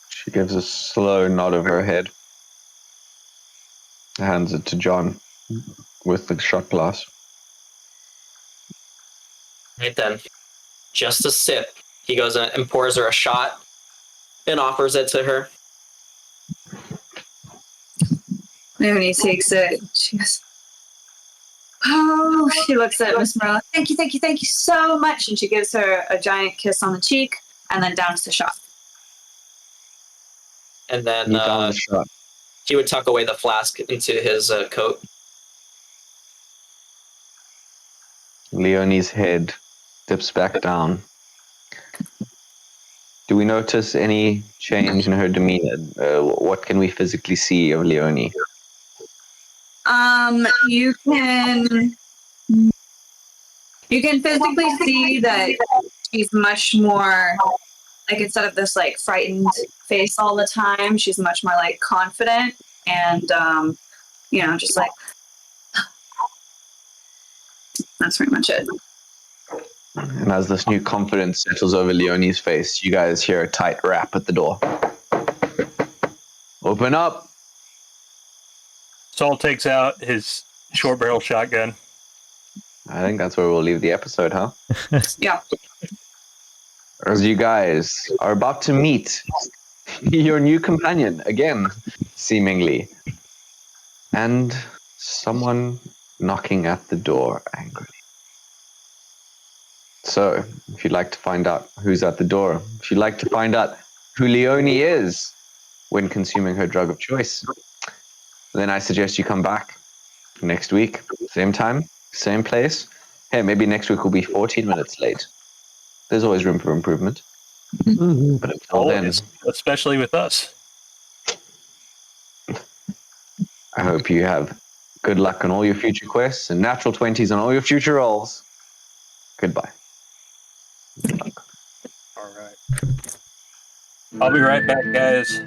She gives a slow nod of her head. Hands it to John with the shot glass. Right then, just a sip. He goes and pours her a shot and offers it to her. Leonie takes it. She goes, oh, she looks at Miss Morello. Thank you so much. And she gives her a giant kiss on the cheek and then downs the shot. And then he would tuck away the flask into his coat. Leonie's head dips back down. Do we notice any change in her demeanor? What can we physically see of Leonie? You can physically see that she's much more like, instead of this like frightened face all the time, she's much more like confident and just like that's pretty much it. And as this new confidence settles over Leonie's face, you guys hear a tight rap at the door. Open up! Saul takes out his short barrel shotgun. I think that's where we'll leave the episode, huh? Yeah. As you guys are about to meet your new companion again, seemingly, and someone knocking at the door angrily. So, if you'd like to find out who's at the door, if you'd like to find out who Leonie is when consuming her drug of choice, then I suggest you come back next week, same time, same place. Hey, maybe next week will be 14 minutes late. There's always room for improvement. Mhm. But until then, Always, especially with us. I hope you have good luck on all your future quests and natural 20s on all your future roles. Goodbye. Good luck. All right. I'll be right back, guys.